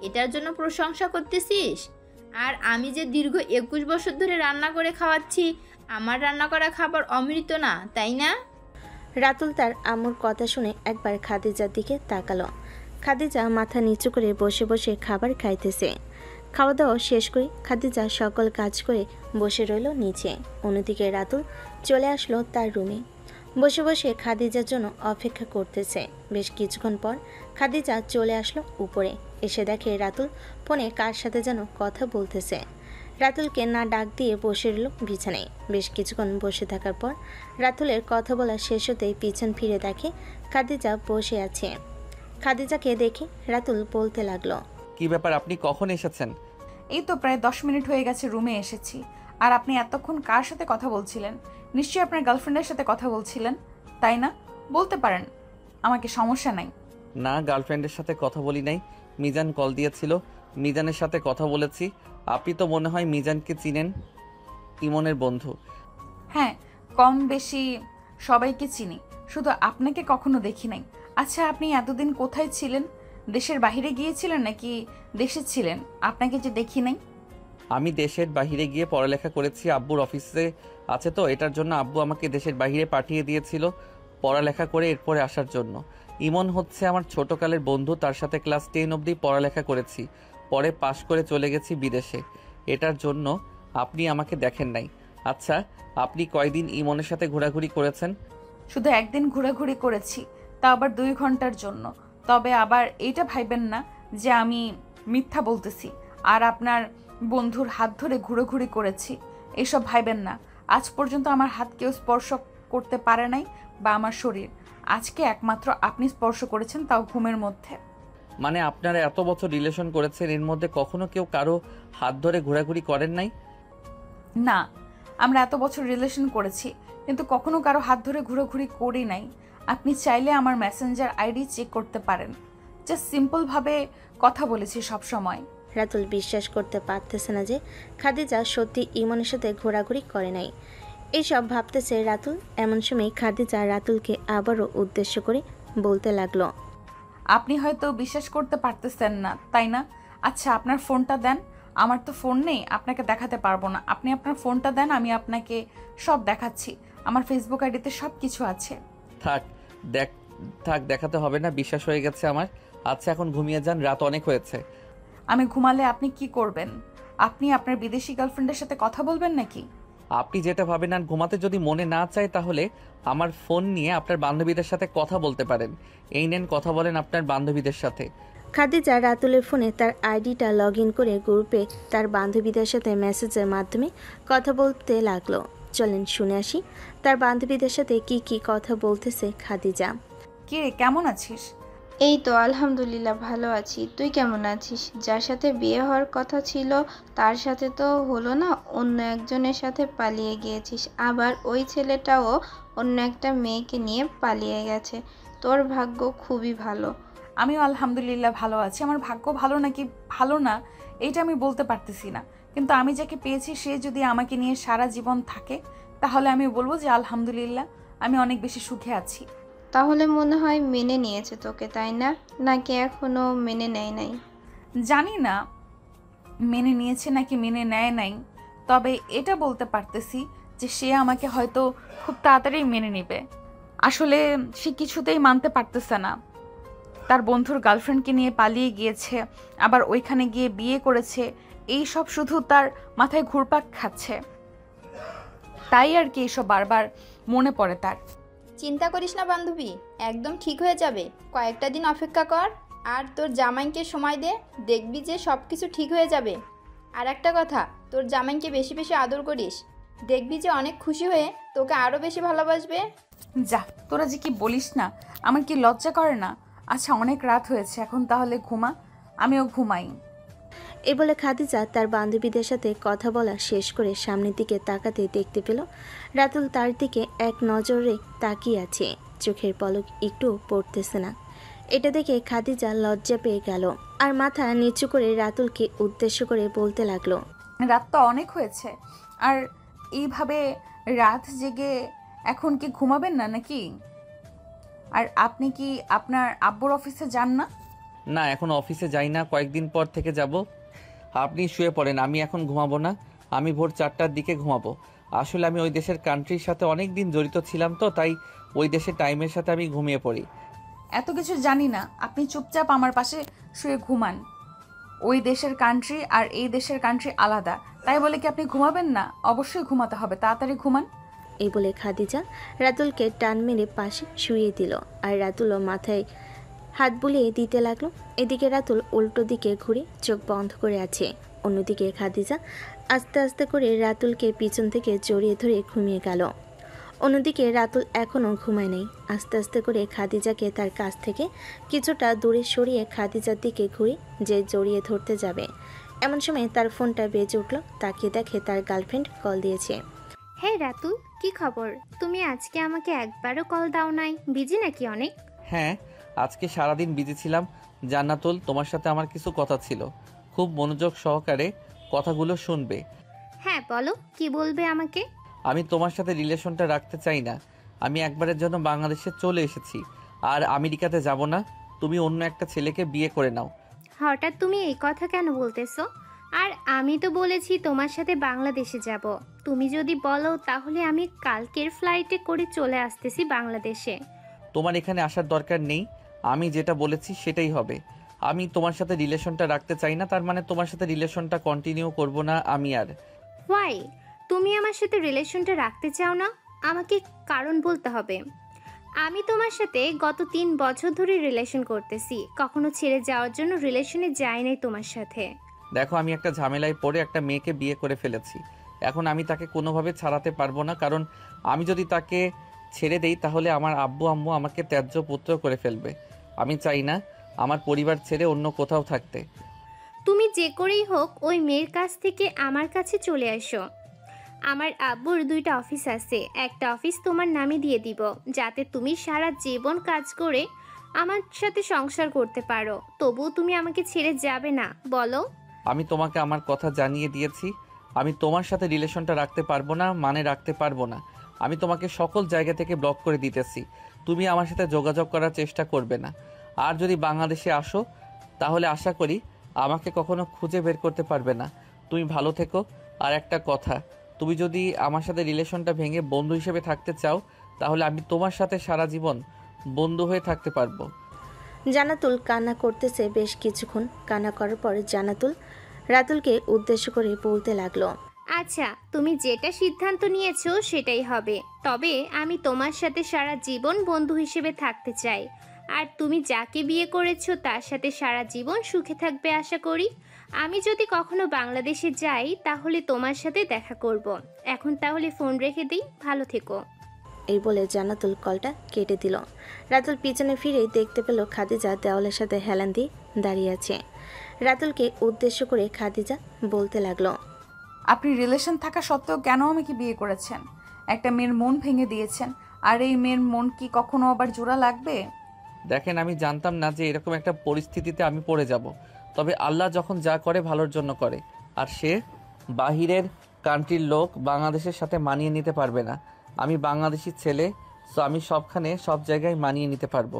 এটার জন্য প্রশংসা করতেছিস? আর আমি যে দীর্ঘ 21 বছর ধরে রান্না করে খাওয়াচ্ছি, আমার রান্না করা খাবার অমৃত না, তাই না? রাতুল তার আম্মুর কথা শুনে একবার খাদিজার দিকে তাকালো। খাদিজা মাথা নিচু করে বসে বসে খাবার খাইতেছে। খাওয়া দাওয়া শেষ করে খাদিজা সকল কাজ করে বসে রইল নিচে। অন্যদিকে রাতুল চলে আসলো তার রুমে। বসে বসে খাদিজার জন্য অপেক্ষা করতেছে। বেশ কিছুক্ষণ পর খাদিজা চলে আসলো উপরে। এসে দেখে রাতুল ফোনে কার সাথে যেন কথা বলতেছে। রাতুলকে না ডাক দিয়ে বসে রইল বিছানায়। বেশ কিছুক্ষণ বসে থাকার পর রাতুলের কথা বলা শেষ হতেই পিছন ফিরে দেখে খাদিজা বসে আছে। খাদিজাকে দেখে রাতুল বলতে লাগলো, কি ব্যাপার, আপনি কখন এসেছেন? এই তো প্রায় 10 মিনিট হয়ে গেছে রুমে এসেছি। আর আপনি এতক্ষণ কার সাথে কথা বলছিলেন? নিশ্চয়ই আপনার গার্লফ্রেন্ডের সাথে কথা বলছিলেন, তাই না? বলতে পারেন, আমাকে সমস্যা নাই। না, গার্লফ্রেন্ডের সাথে কথা বলি নাই। মিজান কল দিয়েছিল, মিজানের সাথে কথা বলেছি। আপনি তো মনে হয় মিজানকে চিনেন, ইমনের বন্ধু। হ্যাঁ, কম বেশি সবাইকে চিনি, শুধু আপনাকে কখনো দেখি নাই। আচ্ছা, আপনি এতদিন কোথায় ছিলেন? দেশের বাইরে গিয়েছিলেন নাকি দেশে ছিলেন? আপনাকে যে দেখি নাই। আমি দেশের বাইরে গিয়ে পড়ালেখা করেছি। আব্বুর অফিসে আছে তো, এটার জন্য আব্বু আমাকে দেশের বাইরে পাঠিয়ে দিয়েছিল পড়ালেখা করে এরপরে আসার জন্য। ইমন হচ্ছে আমার ছোটকালের বন্ধু, তার সাথে ক্লাস 10 অবধি পড়ালেখা করেছি। পরে পাশ করে চলে গেছি বিদেশে। এটার জন্য আপনি আমাকে দেখেন নাই। আচ্ছা, আপনি কয়দিন ইমনের সাথে ঘোরাঘুরি করেছেন? শুধু একদিন ঘোরাঘুরি করেছি, তা আবার 2 ঘন্টার জন্য। তবে আবার এইটা ভাইবেন না যে আমি মিথ্যা বলতেছি আর আপনার বন্ধুর হাত ধরে ঘুরোঘুরি করেছি, এসব ভাইবেন না। আজ পর্যন্ত আমার হাত কেউ স্পর্শ করতে পারে নাই, বা আমার শরীর। আজকে একমাত্র আপনি স্পর্শ করেছেন, তাও ঘুমের মধ্যে। মানে আপনারা এত বছর রিলেশন করেছেন, এর মধ্যে কখনো কেউ কারো হাত ধরে ঘোরাঘুরি করেন নাই? না, আমরা এত বছর রিলেশন করেছি, কিন্তু কখনো কারো হাত ধরে ঘোরাঘুরি করি নাই। আপনি চাইলে আমার মেসেঞ্জার আইডি চেক করতে পারেন। জাস্ট সিম্পলভাবে কথা বলেছি সব সময়। রাতুল বিশ্বাস করতে পারতেছে না যে খাদিজা সত্যি ইমনের সাথে ঘোরাঘুরি করে নাই। এইসব ভাবতেছে রাতুল। এমন সময় খাদিজা রাতুলকে আবারও উদ্দেশ্য করে বলতে লাগলো, আপনি হয়তো বিশ্বাস করতে পারতেছেন না, তাই না? আচ্ছা, আপনার ফোনটা দেন। আমার তো ফোন নেই, আপনাকে দেখাতে পারবো না। আপনি আপনার ফোনটা দেন, আমি আপনাকে সব দেখাচ্ছি। আমার ফেসবুক আইডিতে সব কিছু আছে। থাক দেখ থাক, দেখাতে হবে না, বিশ্বাস হয়ে গেছে আমার। আচ্ছা এখন ঘুমিয়ে যান, রাত অনেক হয়েছে। আমি ঘুমালে আপনি কি করবেন? আপনি আপনার বিদেশি গার্লফ্রেন্ডের সাথে কথা বলবেন নাকি? আপনি যেটা ভাবেন, আর ঘুমাতে যদি মনে না চায় তাহলে আমার ফোন নিয়ে আপনার বান্ধবীদের সাথে কথা বলতে পারেন। এই নেন, কথা বলেন আপনার বান্ধবীদের সাথে। খাদিজা রাতুলের ফোনে তার আইডিটা লগ ইন করে গ্রুপে তার বান্ধবীদের সাথে মেসেজের মাধ্যমে কথা বলতে লাগলো। চলেন শুনে আসি তার বান্ধবীদের সাথে কি কি কথা বলতেছে খাদিজা। কে রে, কেমন আছিস? এই তো আলহামদুলিল্লাহ ভালো আছি। তুই কেমন আছিস? যার সাথে বিয়ে হওয়ার কথা ছিল তার সাথে তো হলো না, অন্য একজনের সাথে পালিয়ে গিয়েছিস। আবার ওই ছেলেটাও অন্য একটা মেয়েকে নিয়ে পালিয়ে গেছে। তোর ভাগ্য খুবই ভালো। আমিও আলহামদুলিল্লাহ ভালো আছি। আমার ভাগ্য ভালো নাকি ভালো না এইটা আমি বলতে পারতেছি না, কিন্তু আমি যাকে পেয়েছি সে যদি আমাকে নিয়ে সারা জীবন থাকে তাহলে আমি বলবো যে আলহামদুলিল্লাহ, আমি অনেক বেশি সুখে আছি। তাহলে মনে হয় মেনে নিয়েছে তোকে, তাই না? নাকি এখনো মেনে নেয় নাই? জানি না মেনে নিয়েছে নাকি মেনে নেয় নাই, তবে এটা বলতে পারতেছি যে সে আমাকে হয়তো খুব তাড়াতাড়ি মেনে নেবে। আসলে সে কিছুতেই মানতে পারতেছে না। তার বন্ধুর গার্লফ্রেন্ডকে নিয়ে পালিয়ে গিয়েছে, আবার ওইখানে গিয়ে বিয়ে করেছে। এই সব শুধু তার মাথায় ঘুরপাক খাচ্ছে, তাই আর কি এসব বারবার মনে পড়ে তার। চিন্তা করিস না বান্ধবী, একদম ঠিক হয়ে যাবে। কয়েকটা দিন অপেক্ষা কর আর তোর জামাইকে সময় দে, দেখবি যে সব কিছু ঠিক হয়ে যাবে। আর একটা কথা, তোর জামাইকে বেশি বেশি আদর করিস, দেখবি যে অনেক খুশি হয়ে তোকে আরও বেশি ভালোবাসবে। যা, তোরা যে কি বলিস না, আমার কি লজ্জা করে না? আচ্ছা অনেক রাত হয়েছে, এখন তাহলে ঘুমা, আমিও ঘুমাই। এ বলে খাদিজা তার বান্ধবীদের সাথে কথা বলা শেষ করে সামনের দিকে তাকাতে দেখতে পেল রাতুল তার দিকে এক নজরে তাকিয়ে আছে। চোখের পলক একটু পড়তেছে না। এটা দেখে খাদিজা লজ্জা পেয়ে গেল আর মাথা নিচু করে রাতুলকে উদ্দেশ্য করে বলতে লাগলো, রাত তো অনেক হয়েছে, আর এইভাবে রাত জেগে এখন কি ঘুমাবেন না নাকি? আর আপনি কি আপনার আব্বুর অফিসে যান না? না, এখন অফিসে যাই না, কয়েকদিন পর থেকে যাব। আপনি শুয়ে পড়েন, আমি এখন ঘুমাবো না। আমি ভোর 4টার দিকে ঘুমাবো। আসলে আমি ওই দেশের কান্ট্রির সাথে অনেক দিন জড়িত ছিলাম, তো তাই ওই দেশের টাইমের সাথে আমি ঘুমিয়ে পড়ি। এত কিছু জানি না, আপনি চুপচাপ আমার পাশে শুয়ে ঘুমান। ওই দেশের কান্ট্রি আর এই দেশের কান্ট্রি আলাদা, তাই বলে কি আপনি ঘুমাবেন না? অবশ্যই ঘুমাতে হবে, তাড়াতাড়ি ঘুমান। এই বলে খাদিজা রাতুলকে টান মেরে পাশে শুইয়ে দিল আর রাতুলও মাথায় হাত বুলিয়ে দিতে লাগলো। এদিকে রাতুল উল্টো দিকে ঘুরে চোখ বন্ধ করে আছে। অন্যদিকে খাদিজা আস্তে আস্তে করে রাতুলকে পিছন থেকে জড়িয়ে ধরে ঘুমিয়ে গেল। অন্যদিকে রাতুল এখনও ঘুমায় নাই। আস্তে আস্তে করে খাদিজাকে তার কাছ থেকে কিছুটা দূরে সরিয়ে খাদিজার দিকে ঘুরে যে জড়িয়ে ধরতে যাবে, এমন সময় তার ফোনটা বেজে উঠল। তাকিয়ে দেখে তার গার্লফ্রেন্ড কল দিয়েছে। হে রাতুল, কি খবর? তুমি আজকে আমাকে একবারও কল দাও নাই, বিজি নাকি অনেক? হ্যাঁ, আজকে সারাদিন বিজি ছিলাম জান্নাতুল। তোমার সাথে আমার কিছু কথা ছিল, খুব মনোযোগ সহকারে কথাগুলো শুনবে। হ্যাঁ বলো, কি বলবে আমাকে? আমি তোমার সাথে রিলেশনটা রাখতে চাই না। আমি একবারের জন্য বাংলাদেশে চলে এসেছি, আর আমেরিকাতে যাব না। তুমি অন্য একটা ছেলেকে বিয়ে করে নাও। হঠাৎ তুমি এই কথা কেন বলতেছো? আর আমি তো বলেছি তোমার সাথে বাংলাদেশে যাব। তুমি যদি বলো তাহলে আমি কালকের ফ্লাইটে করে চলে আসতেছি বাংলাদেশে। তোমার এখানে আসার দরকার নেই, আমি যেটা বলেছি সেটাই হবে। আমি তোমার সাথে রিলেশনটা রাখতে চাই না, তার মানে তোমার সাথে রিলেশনটা কন্টিনিউ করব না আমি আর। হোয়াই? তুমি আমার সাথে রিলেশনটা রাখতে চাও না? আমাকে কারণ বলতে হবে। আমি তোমার সাথে গত 3 বছর ধরে রিলেশন করতেছি, কখনো ছেড়ে যাওয়ার জন্য রিলেশনে যাই নাই তোমার সাথে। দেখো, আমি একটা ঝামেলায় পড়ে একটা মেয়েকে বিয়ে করে ফেলেছি। এখন আমি তাকে কোনোভাবে ছাড়াতে পারবো না, কারণ আমি যদি তাকে ছেড়ে দেই তাহলে আমার আব্বু আম্মু আমাকে ত্যায্য পুত্র করে ফেলবে। আমি চাই না আমার পরিবার ছেড়ে অন্য কোথাও থাকতে। তুমি যে করেই হোক ওই মেয়ের কাছ থেকে আমার কাছে চলে আসো। আমার আব্বুর 2টা অফিস আছে, একটা অফিস তোমার নামে দিয়ে দিব, যাতে তুমি সারা জীবন কাজ করে আমার সাথে সংসার করতে পারো। তবুও তুমি আমাকে ছেড়ে যাবে না বলো? আমি তোমাকে আমার কথা জানিয়ে দিয়েছি। আমি তোমার সাথে রিলেশনটা রাখতে পারবো না, মানে রাখতে পারবো না। আমি তোমাকে সকল জায়গা থেকে ব্লক করে দিতেছি। তুমি আমার সাথে যোগাযোগ করার চেষ্টা করবে না। আর যদি বাংলাদেশে আসো তাহলে আশা করি আমাকে কখনো খুঁজে বের করতে পারবে না। তুমি ভালো থেকো। আর একটা কথা, তুমি যদি আমার সাথে রিলেশনটা ভেঙে বন্ধু হিসেবে থাকতে চাও তাহলে আমি তোমার সাথে সারা জীবন বন্ধু হয়ে থাকতে পারবো। জান্নাতুল কান্না করতেছে বেশ কিছুক্ষণ। কান্না করার পর জান্নাতুল রাতুলকে উদ্দেশ্য করে বলতে লাগলো, আচ্ছা, তুমি যেটা সিদ্ধান্ত নিয়েছো সেটাই হবে। তবে আমি তোমার সাথে সারা জীবন বন্ধু হিসেবে থাকতে চাই। আর তুমি যাকে বিয়ে করেছো তার সাথে সারা জীবন সুখে থাকবে আশা করি। আমি যদি কখনো বাংলাদেশে যাই তাহলে তোমার সাথে দেখা করব। এখন তাহলে ফোন রেখে দিই, ভালো থেকো। এই বলে জান্নাতুল কলটা কেটে দিল। রাতুল পিছনে ফিরে দেখতে পেল খাদিজা দেওয়ালের সাথে হেলান দিয়ে দাঁড়িয়ে আছে। রাতুলকে উদ্দেশ্য করে খাদিজা বলতে লাগলো, আপনি রিলেশন থাকা সত্ত্বেও কেন আমাকে বিয়ে করেছেন? একটা মেয়ের মন ভেঙে দিয়েছেন। আর এই মেয়ের মন কি কখনো আবার জোড়া লাগবে? দেখেন, আমি জানতাম না যে এরকম একটা পরিস্থিতিতে আমি পড়ে যাব। তবে আল্লাহ যখন যা করে ভালোর জন্য করে। আর সে বাহিরের কান্ট্রির লোক বাংলাদেশের সাথে মানিয়ে নিতে পারবে না। আমি বাংলাদেশি ছেলে, সো আমি সবখানে সব জায়গায় মানিয়ে নিতে পারবো।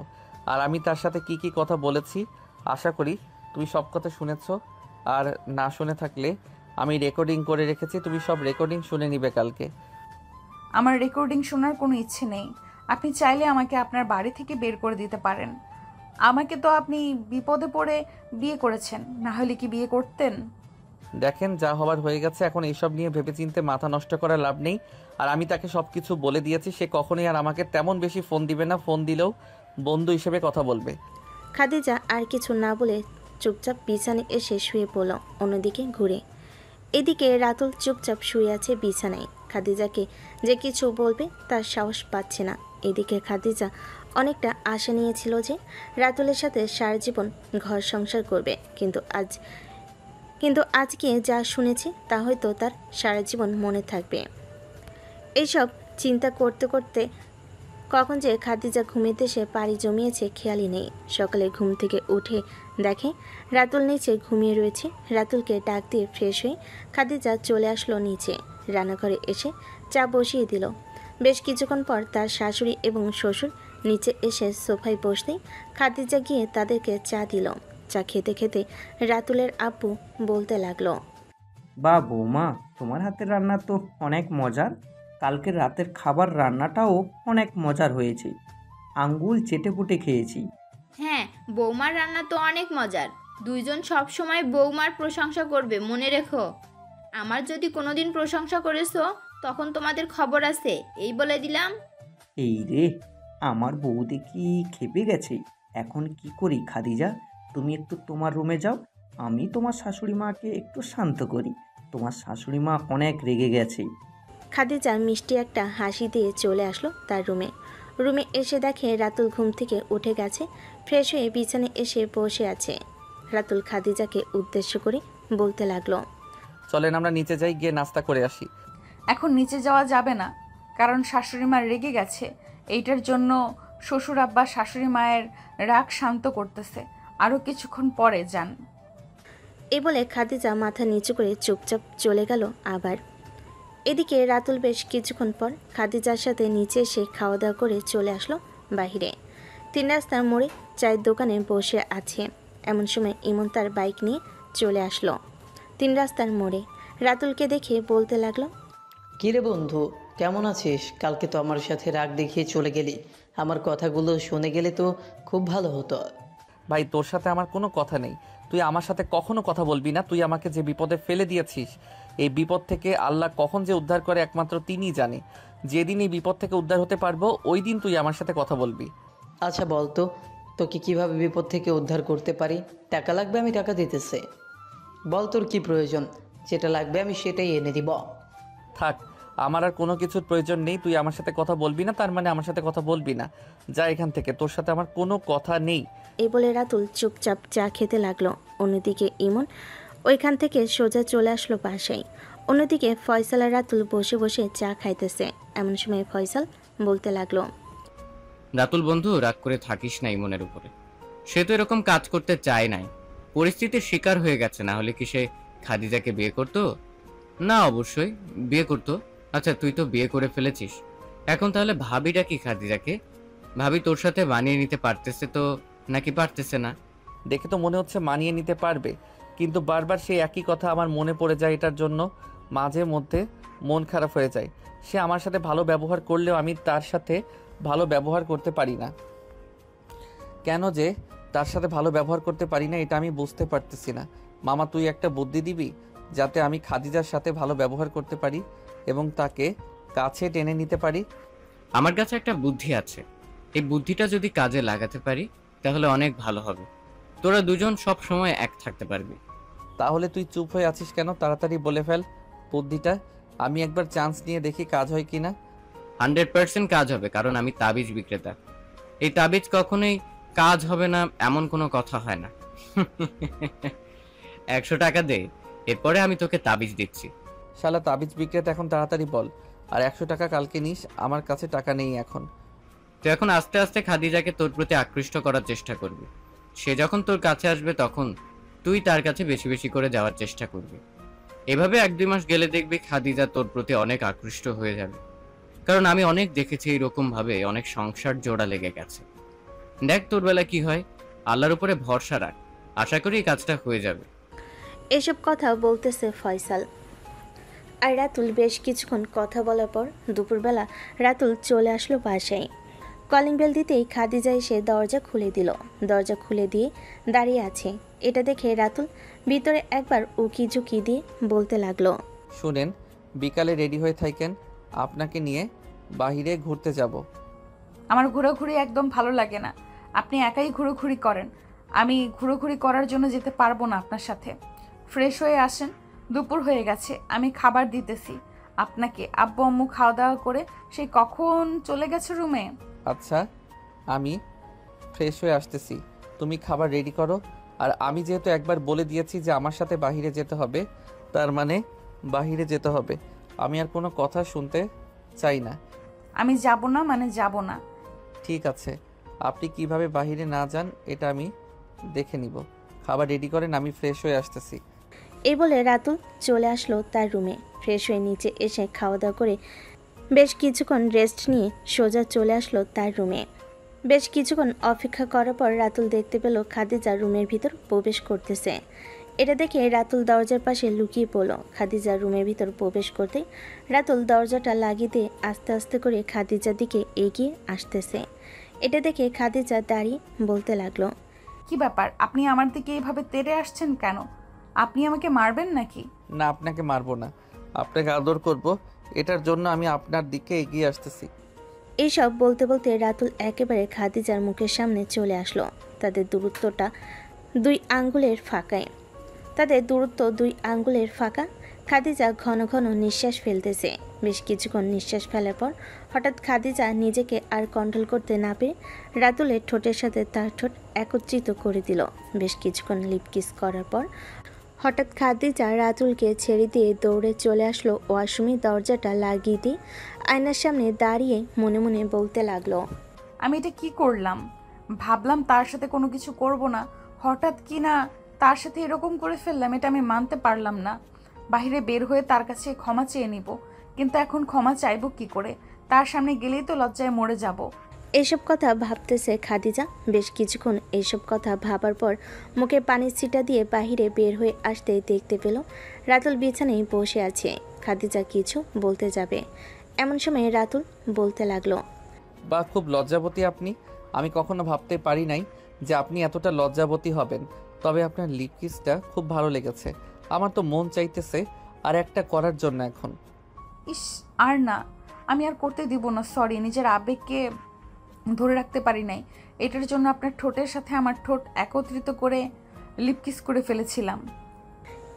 আর আমি তার সাথে কি কি কথা বলেছি আশা করি তুমি সব কথা শুনেছো। আর না শুনে থাকলে আমি রেকর্ডিং করে রেখেছি, তুমি সব রেকর্ডিং শুনে নিবে কালকে। আমার রেকর্ডিং শোনার কোনো ইচ্ছে নেই। আপনি চাইলে আমাকে আপনার বাড়ি থেকে বের করে দিতে পারেন। আমাকে তো আপনি বিপদে পড়ে বিয়ে করেছেন, না হলে কি বিয়ে করতেন? দেখেন, যা হবার হয়ে গেছে। এখন এইসব নিয়ে ভেবেচিন্তে মাথা নষ্ট করার লাভ নেই। আর আমি তাকে সব কিছু বলে দিয়েছি, সে কখনোই আর আমাকে তেমন বেশি ফোন দিবে না। ফোন দিলেও বন্ধু হিসেবে কথা বলবে। খাদিজা আর কিছু না বলে চুপচাপ বিছানায় এসে শুয়ে পড়ল অন্যদিকে ঘুরে। এদিকে রাতুল চুপচাপ শুয়ে আছে বিছানায়। খাদিজাকে যে কিছু বলবে তার সাহস পাচ্ছে না। এদিকে খাদিজা অনেকটা আশা নিয়েছিল যে রাতুলের সাথে সারা জীবন ঘর সংসার করবে, কিন্তু আজকে যা শুনেছে তা হয়তো তার সারা জীবন মনে থাকবে। এইসব চিন্তা করতে করতে কখন যে খাদিজা ঘুমিতে সে পাড়ি জমিয়েছে খেয়ালই নেই। সকালে ঘুম থেকে উঠে দেখে রাতুল নিচে ঘুমিয়ে রয়েছে। রাতুলকে ডাক দিয়ে ফ্রেশ হয়ে খাদিজা চলে আসলো নিচে। রান্নাঘরে এসে চা বসিয়ে দিল। বেশ কিছুক্ষণ পর তার শাশুড়ি এবং শ্বশুর নিচে এসে সোফায় বসতেই খাদিজা গিয়ে তাদেরকে চা দিল। চা খেতে খেতে রাতুলের আব্বু বলতে লাগলো, বা বৌমা, তোমার হাতের রান্না তো অনেক মজার। কালকের রাতের খাবার রান্নাটাও অনেক মজার হয়েছে। আঙ্গুল চেটেপুটে খেয়েছি। হ্যাঁ, বৌমার রান্না তো অনেক মজার। দুইজন সব সময় বৌমার প্রশংসা করবে, মনে রেখো। আমার যদি কোনোদিন প্রশংসা করেছো তখন তোমাদের খবর আছে, এই বলে দিলাম। এই রে, আমার বউ দেখি খেপে গেছে। এখন কি করি খাদিজা? তুমি একটু তোমার রুমে যাও, আমি তোমার শাশুড়ি মাকে একটু শান্ত করি। তোমার শাশুড়ি মা অনেক রেগে গেছে। খাদিজা মিষ্টি একটা হাসি দিয়ে চলে আসলো তার রুমে এসে দেখে রাতুল ঘুম থেকে উঠে গেছে। ফ্রেশ হয়ে বিছানায় এসে বসে আছে। রাতুল খাদিজাকে উদ্দেশ্য করে বলতে লাগলো, চলেন আমরা নিচে যাই, গিয়ে নাস্তা করে আসি। এখন নিচে যাওয়া যাবে না, কারণ শাশুড়ি মা রেগে গেছে। এইটার জন্য শ্বশুর আব্বা শাশুড়ি মায়ের রাগ শান্ত করতেছে। আরও কিছুক্ষণ পরে যান। এ বলে খাদিজা মাথা নিচু করে চুপচাপ চলে গেল আবার। এদিকে রাতুল বেশ কিছুক্ষণ পর খাদিজার সাথে নিচে এসে খাওয়া দাওয়া করে চলে আসলো বাহিরে। 3 রাস্তার মোড়ে চায়ের দোকানে বসে আছে। এমন সময় ইমন তার বাইক নিয়ে চলে আসলো 3 রাস্তার মোড়ে। রাতুলকে দেখে বলতে লাগলো, কিরে বন্ধু, কেমন আছিস? কালকে তো আমার সাথে রাগ দেখিয়ে চলে গেলি। আমার কথাগুলো শুনে গেলে তো খুব ভালো হতো। ভাই, তোর সাথে আমার কোনো কথা নেই। তুই আমার সাথে কখনো কথা বলবি না। তুই আমাকে যে বিপদে ফেলে দিয়েছিস, এই বিপদ থেকে আল্লাহ কখন যে উদ্ধার করে একমাত্র তিনিই জানে। যেদিন এই বিপদ থেকে উদ্ধার হতে পারবো ওই দিন তুই আমার সাথে কথা বলবি। আচ্ছা বল তো, তোকে কিভাবে বিপদ থেকে উদ্ধার করতে পারি? টাকা লাগবে, আমি টাকা দিতেছে। বল তোর কি প্রয়োজন, যেটা লাগবে আমি সেটাই এনে দিব। থাক, আমার আর কোনো কিছুর প্রয়োজন নেই। তুই আমার সাথে কথা বলবি না, তার মানে আমার সাথে কথা বলবি না। যা এখান থেকে, তোর সাথে আমার কোনো কথা নেই। এই বলে রাতুল চুপচাপ চা খেতে লাগলো। অন্যদিকে ইমন ওইখান থেকে সোজা চলে আসলো বাসায়। অন্যদিকে ফয়সাল আর রাতুল বসে বসে চা খাইতেছে। এমন সময় ফয়সাল বলতে লাগলো, রাতুল বন্ধু, রাগ করে থাকিস না ইমনের উপরে। সে তো এরকম কাজ করতে চায় নাই। পরিস্থিতির শিকার হয়ে গেছে, না হলে কি সে খাদিজাকে বিয়ে করতো? না, অবশ্যই বিয়ে করতো। আচ্ছা, তুই তো বিয়ে করে ফেলেছিস, এখন তাহলে ভাবিটা কি খাদিজাকে? ভাবি তোর সাথে মানিয়ে নিতে পারতেছে তো নাকি পারতেছে না? দেখে তো মনে হচ্ছে মানিয়ে নিতে পারবে, কিন্তু বারবার সেই একই কথা আমার মনে পড়ে যায়। এটার জন্য মাঝে মধ্যে মন খারাপ হয়ে যায়। সে আমার সাথে ভালো ব্যবহার করলেও আমি তার সাথে ভালো ব্যবহার করতে পারি না। কেন যে তার সাথে ভালো ব্যবহার করতে পারি না এটা আমি বুঝতে পারতেছি না। মামা, তুই একটা বুদ্ধি দিবি যাতে আমি খাদিজার সাথে ভালো ব্যবহার করতে পারি এবং তাকে কাছে টেনে নিতে পারি? আমার কাছে একটা বুদ্ধি আছে, এই বুদ্ধিটা যদি কাজে লাগাতে পারি তাহলে অনেক ভালো হবে। তোরা দুজন সব সময় এক থাকতে পারবি। তাহলে তুই চুপ হয়ে আছিস কেন? তাড়াতাড়ি বলে ফেল বুদ্ধিটা, আমি একবার চান্স নিয়ে দেখি কাজ হয় কিনা। 100% কাজ হবে, কারণ আমি তাবিজ বিক্রেতা। এই তাবিজ কখনোই কাজ হবে না এমন কোনো কথা হয় না। 100 টাকা দে, এরপরে আমি তোকে তাবিজ দিচ্ছি। শালা তাবিজ বিক্রেতা, এখন তাড়াতাড়ি বল। আর 100 টাকা কালকে নিস, আমার কাছে টাকা নেই এখন। তো এখন আস্তে আস্তে খাদিজাকে তোর প্রতি আকৃষ্ট করার চেষ্টা করবি। সে যখন তোর কাছে আসবে তখন তুই তার কাছে বেশি বেশি করে যাওয়ার চেষ্টা করবি। এভাবে 1-2 মাস গেলে দেখবি খাদিজা তোর প্রতি অনেক আকৃষ্ট হয়ে যাবে। কারণ আমি অনেক দেখেছি এইরকম ভাবে অনেক সংসার জোড়া লেগে গেছে। দেখ তোর বেলা কি হয়, আল্লাহর উপরে ভরসা রাখ, আশা করি এই কাজটা হয়ে যাবে। এসব কথা বলতেছে ফয়সাল আর রাতুল। বেশ কিছুক্ষণ কথা বলার পর দুপুরবেলা রাতুল চলে আসলো বাসায়। কলিং বেল দিতেই খাদিজা এসে দরজা খুলে দিল। দরজা খুলে দিয়ে দাঁড়িয়ে আছে। এটা দেখে রাতুল ভিতরে একবার উকি ঝুঁকি দিয়ে বলতে লাগলো, শুনেন, বিকালে রেডি হয়ে থাকেন, আপনাকে নিয়ে বাহিরে ঘুরতে যাব। আমার ঘোরাঘুরি একদম ভালো লাগে না। আপনি একাই ঘোরাঘুরি করেন, আমি ঘোরাঘুরি করার জন্য যেতে পারবো না আপনার সাথে। ফ্রেশ হয়ে আসেন, দুপুর হয়ে গেছে, আমি খাবার দিতেছি আপনাকে। আব্বু আম্মু খাওয়া দাওয়া করে সেই কখন চলে গেছে রুমে। আচ্ছা, আমি ফ্রেশ হয়ে আসতেছি, তুমি খাবার রেডি করো। আর আমি যেহেতু একবার বলে দিয়েছি যে আমার সাথে বাহিরে যেতে হবে, তার মানে বাহিরে যেতে হবে। আমি আর কোনো কথা শুনতে চাই না। আমি যাব না মানে যাব না। ঠিক আছে, আপনি কিভাবে বাহিরে না যান এটা আমি দেখে নিব। খাবার রেডি করেন, আমি ফ্রেশ হয়ে আসতেছি। এই বলে রাতুল চলে আসলো তার রুমে। ফ্রেশ হয়ে নিচে এসে খাওয়া দাওয়া করে বেশ কিছুক্ষণ রেস্ট নিয়ে সোজা চলে আসলো তার রুমে। বেশ কিছুক্ষণ অপেক্ষা করার পর রাতুল দেখতে পেল খাদিজা রুমের ভিতর প্রবেশ করতেছে। এটা দেখে রাতুল দরজার পাশে লুকিয়ে পড়ল। খাদিজা রুমের ভিতর প্রবেশ করতে রাতুল দরজাটা লাগিয়ে দিয়ে আস্তে আস্তে করে খাদিজার দিকে এগিয়ে আসতেছে। এটা দেখে খাদিজা দাঁড়িয়ে বলতে লাগলো, কি ব্যাপার, আপনি আমার দিকে এইভাবে তেড়ে আসছেন কেন? আপনি আমাকে মারবেন নাকি? না, আপনাকে মারবো না, আপনাকে আদর করব, এটার জন্য আমি আপনার দিকে এগিয়ে আসতেছি। এইসব বলতে বলতে রাতুল একেবারে খাদিজার মুখের সামনে চলে আসলো। তাদের দূরত্ব 2 আঙ্গুলের ফাঁকা। খাদিজা ঘন ঘন নিঃশ্বাস ফেলতেছে। বেশ কিছুক্ষণ নিঃশ্বাস ফেলার পর হঠাৎ খাদিজা নিজেকে আর কন্ট্রোল করতে না পেরে রাতুলের ঠোঁটের সাথে তার ঠোঁট একত্রিত করে দিল। বেশ কিছুক্ষণ লিপ কিস করার পর হঠাৎ খাদিজা রাতুলকে ছেড়ে দিয়ে দৌড়ে চলে আসলো ওয়াশরুমের দরজাটা লাগিয়ে দিয়ে আয়নার সামনে দাঁড়িয়ে মনে মনে বলতে লাগলো, আমি এটা কি করলাম? ভাবলাম তার সাথে কোনো কিছু করব না, হঠাৎ কি না তার সাথে এরকম করে ফেললাম। এটা আমি মানতে পারলাম না। বাইরে বের হয়ে তার কাছে ক্ষমা চেয়ে নিব, কিন্তু এখন ক্ষমা চাইবো কি করে? তার সামনে গেলেই তো লজ্জায় মরে যাব। এইসব কথা ভাবতেছে খাদিজা। বেশ কিছুক্ষণ এইসব কথা ভাবার পর মুখে পানির ছিটা দিয়ে বাহিরে বের হয়ে আসতে দেখতে পেল রাতুল বিছানায় বসে আছে। খাদিজা কিছু বলতে যাবে, এমন সময় রাতুল বলতে লাগলো, বা খুব লজ্জাবতী আপনি। আমি কখনো ভাবতে পারি নাই যে আপনি এতটা লজ্জাবতী হবেন। তবে আপনার লিপ কিসটা খুব ভালো লেগেছে। আমার তো মন চাইতেছে আর একটা করার জন্য এখন। ইস, আর না, আমি আর করতে দিব না। সরি, নিজের আবেগকে ধরে রাখতে পারি নাই। এটার জন্য আপনার ঠোঁটের সাথে আমার ঠোঁট একত্রিত করে লিপকিস করে ফেলেছিলাম।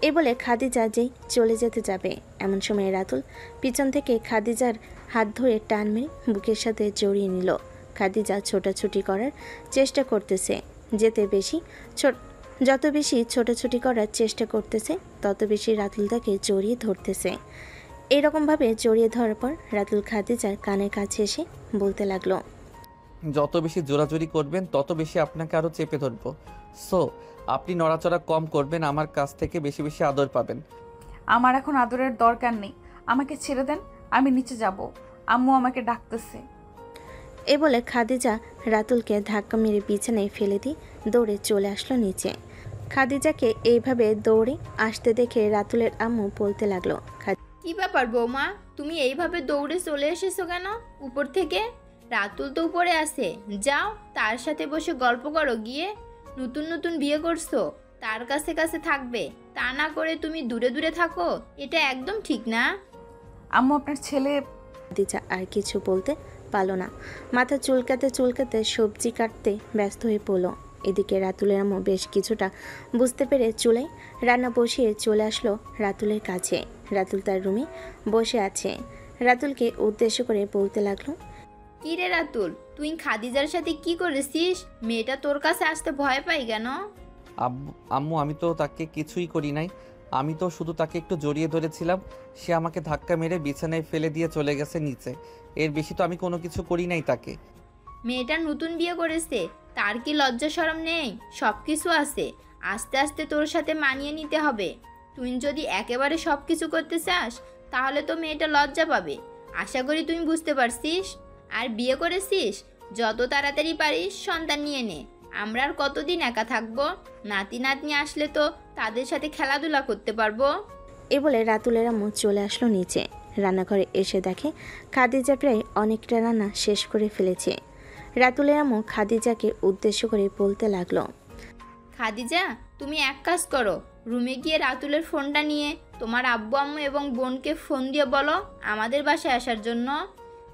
এ বলে খাদিজা যেই চলে যেতে যাবে এমন সময় রাতুল পিছন থেকে খাদিজার হাত ধরে টান মেরে বুকের সাথে জড়িয়ে নিল। খাদিজা ছোটাছুটি করার চেষ্টা করতেছে। যত বেশি ছোটাছুটি করার চেষ্টা করতেছে তত বেশি রাতুল তাকে জড়িয়ে ধরতেছে। এইরকমভাবে জড়িয়ে ধরার পর রাতুল খাদিজার কানের কাছে এসে বলতে লাগলো, যত বেশি জোরাজুরি করবেন তত বেশি আপনাকে আরও চেপে ধরবো। সো আপনি নড়াচড়া কম করবেন, আমার কাছ থেকে বেশি বেশি আদর পাবেন। আমার এখন আদরের দরকার নেই, আমাকে ছেড়ে দেন, আমি নিচে যাব, আম্মু আমাকে ডাকতেছে। এ বলে খাদিজা রাতুলকে ধাক্কা মেরে বিছানায় ফেলে দিয়ে দৌড়ে চলে আসলো নিচে। খাদিজাকে এইভাবে দৌড়ে আসতে দেখে রাতুলের আম্মু বলতে লাগলো, কি ব্যাপার বৌমা, তুমি এইভাবে দৌড়ে চলে এসেছো কেন উপর থেকে? রাতুল তো উপরে আছে, যাও তার সাথে বসে গল্প করো গিয়ে। নতুন নতুন বিয়ে করছো, তার কাছে কাছে থাকবে, তা না করে তুমি দূরে দূরে থাকো, এটা একদম ঠিক না। আম্মু আপনার ছেলে। খাদিজা আর কিছু বলতে পারলো না, মাথা চুলকাতে চুলকাতে সবজি কাটতে ব্যস্ত হয়ে পড়লো। এদিকে রাতুলের আম্মু বেশ কিছুটা বুঝতে পেরে চুলায় রান্না বসিয়ে চলে আসলো রাতুলের কাছে। রাতুল তার রুমে বসে আছে, রাতুলকে উদ্দেশ্য করে বলতে লাগলো, কি রে রাতুল, তুই খাদিজার সাথে কি করেছিস? মেয়েটা তোর কাছে আসতে ভয় পাই কেন? আম্মু আমি তো তাকে কিছুই করি নাই, আমি তো শুধু তাকে একটু জড়িয়ে ধরেছিলাম, সে আমাকে ধাক্কা মেরে বিছানায় ফেলে দিয়ে চলে গেছে নিচে, এর বেশি তো আমি কোনো কিছু করি নাই তাকে। মেয়েটা নতুন বিয়ে করেছে, তার কি লজ্জা শরম নেই? সব কিছু আছে, আস্তে আস্তে তোর সাথে মানিয়ে নিতে হবে। তুই যদি একেবারে সব কিছু করতে চাস তাহলে তো মেয়েটা লজ্জা পাবে, আশা করি তুই বুঝতে পারছিস। আর বিয়ে করেছিস, যত তাড়াতাড়ি পারিস সন্তান নিয়ে নে, আমরা আর কতদিন একা থাকবো? নাতি নাতনি আসলে তো তাদের সাথে খেলাধুলা করতে পারবো। এ বলে রাতুলের আম্মু চলে আসলো নিচে। রান্নাঘরে এসে দেখে খাদিজা প্রায় অনেকটা রান্না শেষ করে ফেলেছে। রাতুলের আম্মু খাদিজাকে উদ্দেশ্য করে বলতে লাগলো, খাদিজা তুমি এক কাজ করো, রুমে গিয়ে রাতুলের ফোনটা নিয়ে তোমার আব্বু আম্মু এবং বোনকে ফোন দিয়ে বলো আমাদের বাসায় আসার জন্য।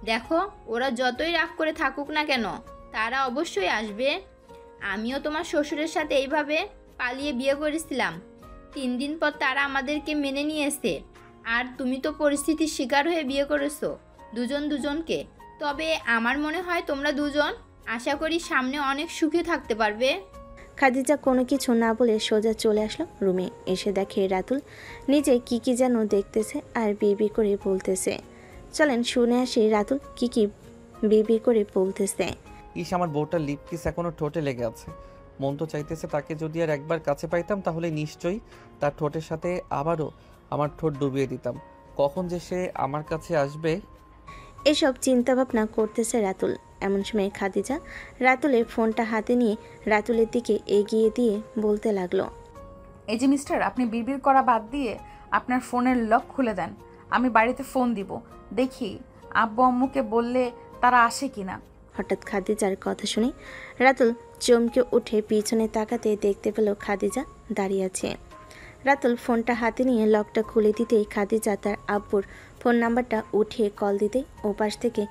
দেখো ওরা যতই রাগ করে থাকুক না কেন, তারা অবশ্যই আসবে। আমিও তোমার শ্বশুরের সাথে এইভাবে পালিয়ে বিয়ে করেছিলাম, 3 দিন পর তারা আমাদেরকে মেনে নিয়েছে। আর তুমি তো পরিস্থিতির শিকার হয়ে বিয়ে করেছো দুজন দুজনকে। তবে আমার মনে হয় তোমরা দুজন আশা করি সামনে অনেক সুখে থাকতে পারবে। খাদিজা কোনো কিছু না বলে সোজা চলে আসলো রুমে। এসে দেখে রাতুল নিজে কি যেন দেখতেছে আর বিবি করে বলতেছে। চলেন শুনে আসি রাতুল কি বিবি করে বলতেছে। ইস, আমার বউটার লিপ কিস এখনো ঠোঁটে লেগে আছে, মন তো চাইতেছে তাকে যদি আর একবার কাছে পাইতাম তাহলে নিশ্চয়ই তার ঠোঁটের সাথে আবারও আমার ঠোঁট ডুবিয়ে দিতাম। কখন যে সে আমার কাছে আসবে। এসব চিন্তাভাবনা করতেছে রাতুল। এমন সময় খাদিজা রাতুলের ফোনটা হাতে নিয়ে রাতুলের দিকে এগিয়ে দিয়ে বলতে লাগলো, এই যে মিস্টার, আপনি বিড়বিড় করা বাদ দিয়ে আপনার ফোনের লক খুলে দেন, আমি বাড়িতে ফোন দিব, দেখি আব্বু আম্মুকে বললে তারা আসে কিনা। হঠাৎ খাদিজার কথা শুনে রাতুল চমকে উঠে পিছনে তাকাতে দেখতে পেল খাদিজা দাঁড়িয়ে আছে। রাতুল ফোনটা হাতে নিয়ে লকটা খুলে দিতেই খাদিজা তার আব্বুর ফোন নাম্বারটা উঠিয়ে কল দিতেই ওপাশ থেকে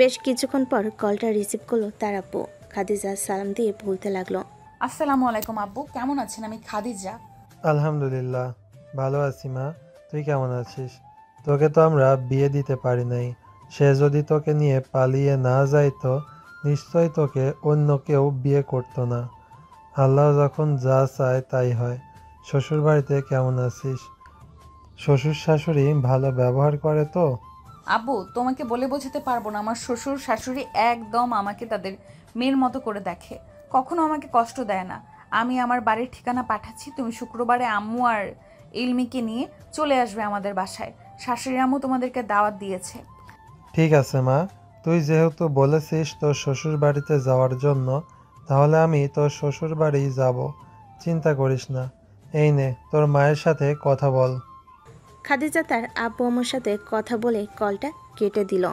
বেশ কিছুক্ষণ পর কলটা রিসিভ করলো তার আব্বু। খাদিজা সালাম দিয়ে বলতে লাগলো, আসসালামু আলাইকুম আব্বু, কেমন আছেন? আমি খাদিজা। আলহামদুলিল্লাহ ভালো আছি মা, তুই কেমন আছিস? তোকে তো আমরা বিয়ে দিতে পারি নাই, সে যদি তোকে নিয়ে পালিয়ে না যাইতো নিশ্চয় তোকে অন্য কেউ বিয়ে করতো না। আল্লাহ যখন যা চায় তাই হয়। শ্বশুর বাড়িতে কেমন আছিস? শ্বশুর শাশুড়ি ভালো ব্যবহার করে তো? আব্বু তোমাকে বলে বোঝাতে পারবো না, আমার শ্বশুর শাশুড়ি একদম আমাকে তাদের মেয়ের মতো করে দেখে, কখনো আমাকে কষ্ট দেয় না। আমি আমার বাড়ির ঠিকানা পাঠাচ্ছি, তুমি শুক্রবারে আম্মু আর ইলমিকে নিয়ে চলে আসবে আমাদের বাসায়। শাশুড়ি আম্মু তোমাদেরকে দাওয়াত দিয়েছে। ঠিক আছে মা, তুই যেহেতু বলেছিস তোর শ্বশুর বাড়িতে যাওয়ার জন্য, তাহলে আমি তোর শ্বশুর বাড়ি যাব, চিন্তা করিস না। এই নে তোর মায়ের সাথে কথা বল। খাদিজা তার আব্বু আম্মুর সাথে কথা বলে কলটা কেটে দিল।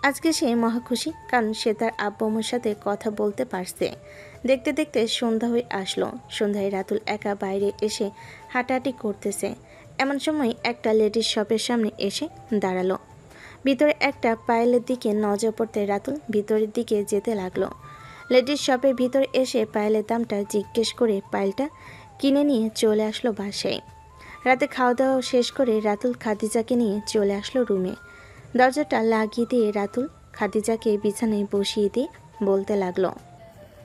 আজকে সে মহা খুশি, কারণ সে তার আব্বু আম্মুর সাথে কথা বলতে পারছে। দেখতে দেখতে সন্ধ্যা হয়ে আসলো। সন্ধ্যায় রাতুল একা বাইরে এসে হাঁটাহাঁটি করতেছে। এমন সময় একটা লেডিস শপের সামনে এসে দাঁড়ালো। ভিতরে একটা পায়েলের দিকে নজর পড়তে রাতুল ভিতরের দিকে যেতে লাগলো। লেডিস শপের ভিতরে এসে পায়েলের দামটা জিজ্ঞেস করে পায়েলটা কিনে নিয়ে চলে আসলো বাসায়। রাতে খাওয়া দাওয়া শেষ করে রাতুল খাদিজাকে নিয়ে চলে আসলো রুমে। দরজাটা লাগিয়ে দিয়ে রাতুল খাদিজাকে বিছানায় বসিয়ে দিয়ে বলতে লাগলো,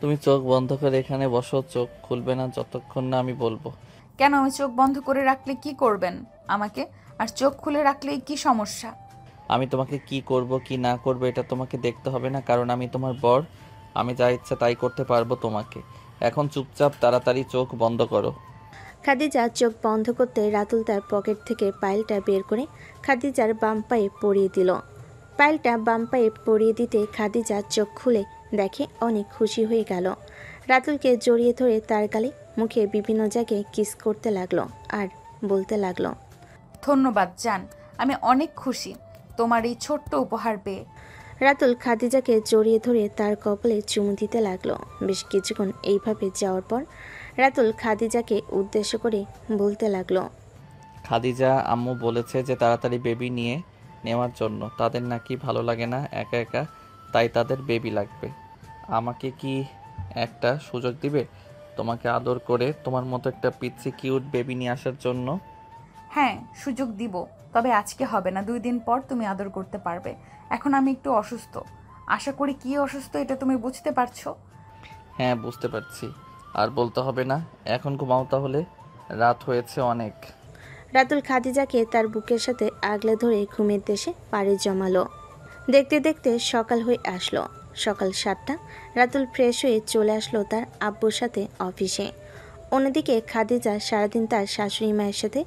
তুমি চোখ বন্ধ করে এখানে বসো, চোখ খুলবে না যতক্ষণ না আমি বলবো। কেন, আমি চোখ বন্ধ করে রাখলে কি করবেন আমাকে? আর চোখ খুলে রাখলেই কি সমস্যা? আমি তোমাকে কি করব কি না করব এটা তোমাকে দেখতে হবে না, কারণ আমি তোমার বর। আমি যা ইচ্ছা তাই করতে পারবো তোমাকে। এখন চুপচাপ তাড়াতাড়ি চোখ বন্ধ করো। খাদিজা চোখ বন্ধ করতে রাতুল তার পকেট থেকে পাইলটা বের করে খাদিজার বাম পায়ে পরিয়ে দিল। পাইলটা বাম পায়ে পরিয়ে দিতে খাদিজা চোখ খুলে দেখে অনেক খুশি হয়ে গেল। রাতুলকে জড়িয়ে ধরে তার গালে মুখে বিভিন্ন জায়গায় কিস করতে লাগলো আর বলতে লাগলো, ধন্যবাদ জান, আমি অনেক খুশি তোমার এই ছোট্ট উপহার পেয়ে। রাতুল খাদিজাকে জড়িয়ে ধরে তার কপালে চুমু দিতে লাগলো। বেশ কিছুক্ষণ এইভাবে যাওয়ার পর রাতুল খাদিজাকে উদ্দেশ্য করে বলতে লাগলো, খাদিজা আম্মু বলেছে যে তাড়াতাড়ি বেবি নিয়ে নেওয়ার জন্য। তাদের নাকি ভালো লাগে না একা একা, তাই তাদের বেবি লাগবে। আমাকে কি একটা সুযোগ দিবে তোমাকে আদর করে তোমার মতো একটা পিচ্ছি কিউট বেবি নিয়ে আসার জন্য? হ্যাঁ, সুযোগ দিব, তবে আজকে হবে না, 2 দিন পর তুমি আদর করতে পারবে। এখন আমি একটু অসুস্থ, আশা করি কি অসুস্থ এটা তুমি বুঝতে পারছো। হ্যাঁ বুঝতে পারছি, আর বলতে হবে না। এখন ঘুমাও তাহলে, রাত হয়েছে অনেক। রাতুল খাদিজাকে তার বুকের সাথে আগলে ধরে ঘুমের দেশে পাড়ি জমালো। দেখতে দেখতে সকাল হয়ে আসলো। সকাল 7টা। রাতুল ফ্রেশ হয়ে চলে আসলো তার আব্বুর সাথে অফিসে। অন্যদিকে খাদিজা সারাদিন তার শাশুড়ি মায়ের সাথে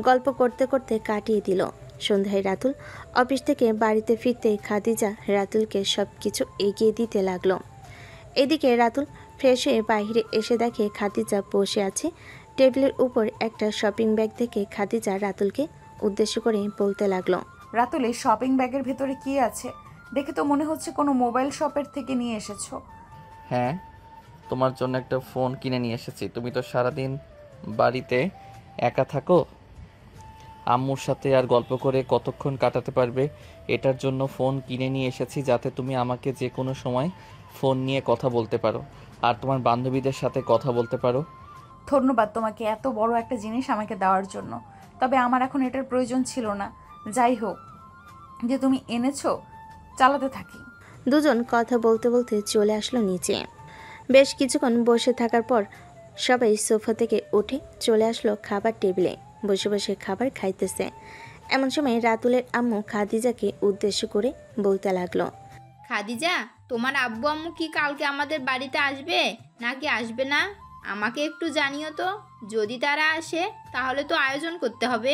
গল্প করতে করতে কাটিয়ে দিল। সন্ধ্যায় রাতুল অফিস থেকে বাড়িতে ফিরতে খাদিজা রাতুলকে সব কিছু এগিয়ে দিতে লাগলো। এদিকে রাতুল ফ্রেশ হয়ে বাইরে এসে দেখে খাদিজা বসে আছে। টেবিলের উপর একটা শপিং ব্যাগ দেখে খাদিজা রাতুলকে উদ্দেশ্য করে বলতে লাগলো, রাতুল, এই শপিং ব্যাগের ভেতরে কি আছে? দেখে তো মনে হচ্ছে কোনো মোবাইল শপের থেকে নিয়ে এসেছো। হ্যাঁ, তোমার জন্য একটা ফোন কিনে নিয়ে এসেছি। তুমি তো সারাদিন বাড়িতে একা থাকো, আম্মুর সাথে আর গল্প করে কতক্ষণ কাটাতে পারবে, এটার জন্য ফোন কিনে নিয়ে এসেছি যাতে তুমি আমাকে যে কোনো সময় ফোন নিয়ে কথা বলতে পারো আর তোমার বান্ধবীদের সাথে কথা বলতে পারো। ধন্যবাদ তোমাকে এত বড় একটা জিনিস আমাকে দেওয়ার জন্য, তবে আমার এখন এটার প্রয়োজন ছিল না। যাই হোক, যে তুমি এনেছো, চালাতে থাকি। দুজন কথা বলতে বলতে চলে আসলো নিচে। বেশ কিছুক্ষণ বসে থাকার পর সবাই সোফা থেকে উঠে চলে আসলো খাবার টেবিলে। বসে বসে খাবার খাইতেছে। এমন সময় রাতুলের আম্মু খাদিজাকে উদ্দেশ্য করে বলতে লাগলো, খাদিজা, তোমার আব্বু আম্মু কি কালকে আমাদের বাড়িতে আসবে নাকি আসবে না? আমাকে একটু জানিও তো। যদি তারা আসে তাহলে তো আয়োজন করতে হবে।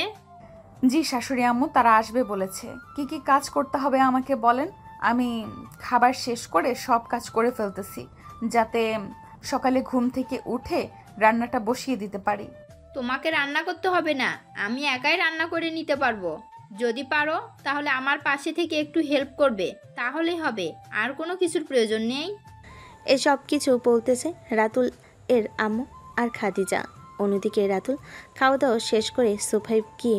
জি শাশুড়ি আম্মু, তারা আসবে বলেছে। কি কি কাজ করতে হবে আমাকে বলেন, আমি খাবার শেষ করে সব কাজ করে ফেলতেছি, যাতে সকালে ঘুম থেকে উঠে রান্নাটা বসিয়ে দিতে পারি। তোমাকে রান্না করতে হবে না, আমি একাই রান্না করে নিতে পারবো। যদি পারো তাহলে আমার পাশে থেকে একটু হেল্প করবে, তাহলেই হবে, আর কোনো কিছুর প্রয়োজন নেই। এসব কিছু বলতেছে রাতুল এর আম্মু আর খাদিজা। অন্যদিকে রাতুল খাওয়া দাওয়া শেষ করে সোফায় গিয়ে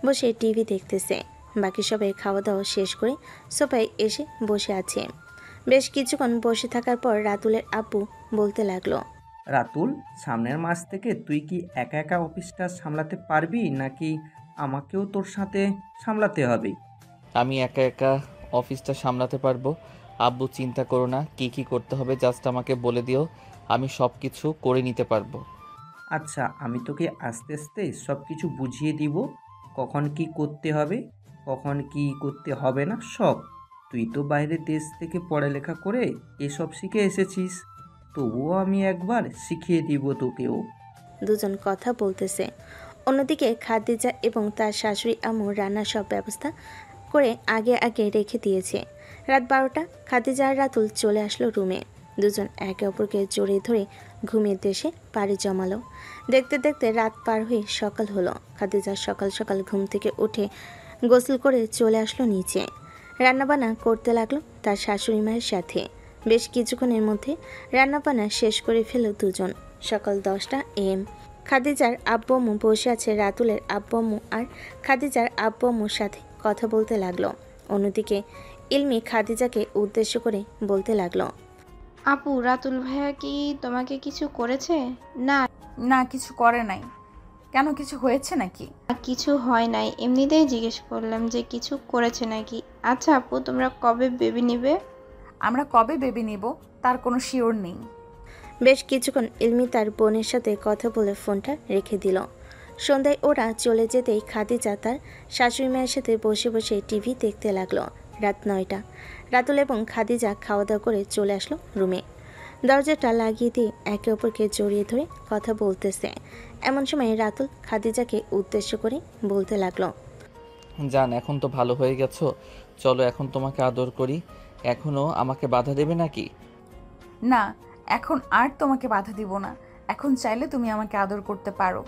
বসে টিভি দেখতেছে। বাকি সবাই খাওয়া দাওয়া শেষ করে সোফায় এসে বসে আছে। বেশ কিছুক্ষণ বসে থাকার পর রাতুলের আব্বু বলতে লাগলো, রাতুল, সামনের মাস থেকে তুই কি একা একা অফিসটা সামলাতে পারবি নাকি আমাকেও তোর সাথে সামলাতে হবে? আমি একা একা অফিসটা সামলাতে পারবো আব্বু, চিন্তা করো না। কি কি করতে হবে জাস্ট আমাকে বলে দিও, আমি সব কিছু করে নিতে পারবো। আচ্ছা, আমি তোকে আস্তে আস্তে সব কিছু বুঝিয়ে দিব, কখন কি করতে হবে, কখন কি করতে হবে না সব। তুই তো বাইরের দেশ থেকে পড়ালেখা করে এসব শিখে এসেছিস, তবুও আমি একবার শিখিয়ে দিব তোকেও। দুজন কথা বলতেছে। অন্যদিকে খাদিজা এবং তার শাশুড়ি আম্মু রান্নার সব ব্যবস্থা করে আগে আগে রেখে দিয়েছে। রাত 12টা। খাদিজা আর রাতুল চলে আসলো রুমে। দুজন একে অপরকে জড়িয়ে ধরে ঘুমের দেশে পাড়ি জমালো। দেখতে দেখতে রাত পার হয়ে সকাল হলো। খাদিজা সকাল সকাল ঘুম থেকে উঠে গোসল করে চলে আসলো নিচে। রান্নাবান্না করতে লাগলো তার শাশুড়ি মায়ের সাথে। বেশ কিছুক্ষণের মধ্যে রান্নাবান্না শেষ করে ফেল দুজন। সকাল 10টা AM। খাদিজার আব্বু আম্মু বসে আছে। রাতুলের আব্বু আম্মু আর খাদিজার আব্বু আম্মুর সাথে কথা বলতে লাগলো। অন্যদিকে ইলমি খাদিজাকে উদ্দেশ্য করে বলতে লাগলো, আপু, রাতুল ভাইয়া কি তোমাকে কিছু করেছে? না না, কিছু করে নাই। কেন, কিছু হয়েছে নাকি? কিছু হয় নাই, এমনিতেই জিজ্ঞেস করলাম যে কিছু করেছে নাকি। আচ্ছা আপু, তোমরা কবে বেবি নিবে? আমরা কবে বেবি নিব তার কোনো শিওর নেই। বেশ কিছুক্ষণ ইলমি তার বোনের সাথে কথা বলে ফোনটা রেখে দিল। সন্ধ্যায় ওরা চলে যেতেই খাদিজা তার শাশুড়ি মায়ের সাথে বসে বসে টিভি দেখতে লাগলো। রাত 9টা। রাতুল এবং খাদিজা খাওয়া দাওয়া করে চলে আসলো রুমে। দরজাটা লাগিয়ে দিয়ে একে অপরকে জড়িয়ে ধরে কথা বলতেছে। এমন সময় রাতুল খাদিজাকে উদ্দেশ্য করে বলতে লাগলো, জান, এখন তো ভালো হয়ে গেছো, চলো এখন তোমাকে আদর করি। এখনো আমাকে বাধা দেবে নাকি? না, এখন আর তোমাকে বাধা দিব না। এখন চাইলে তুমি আমাকে আদর করতে পারো।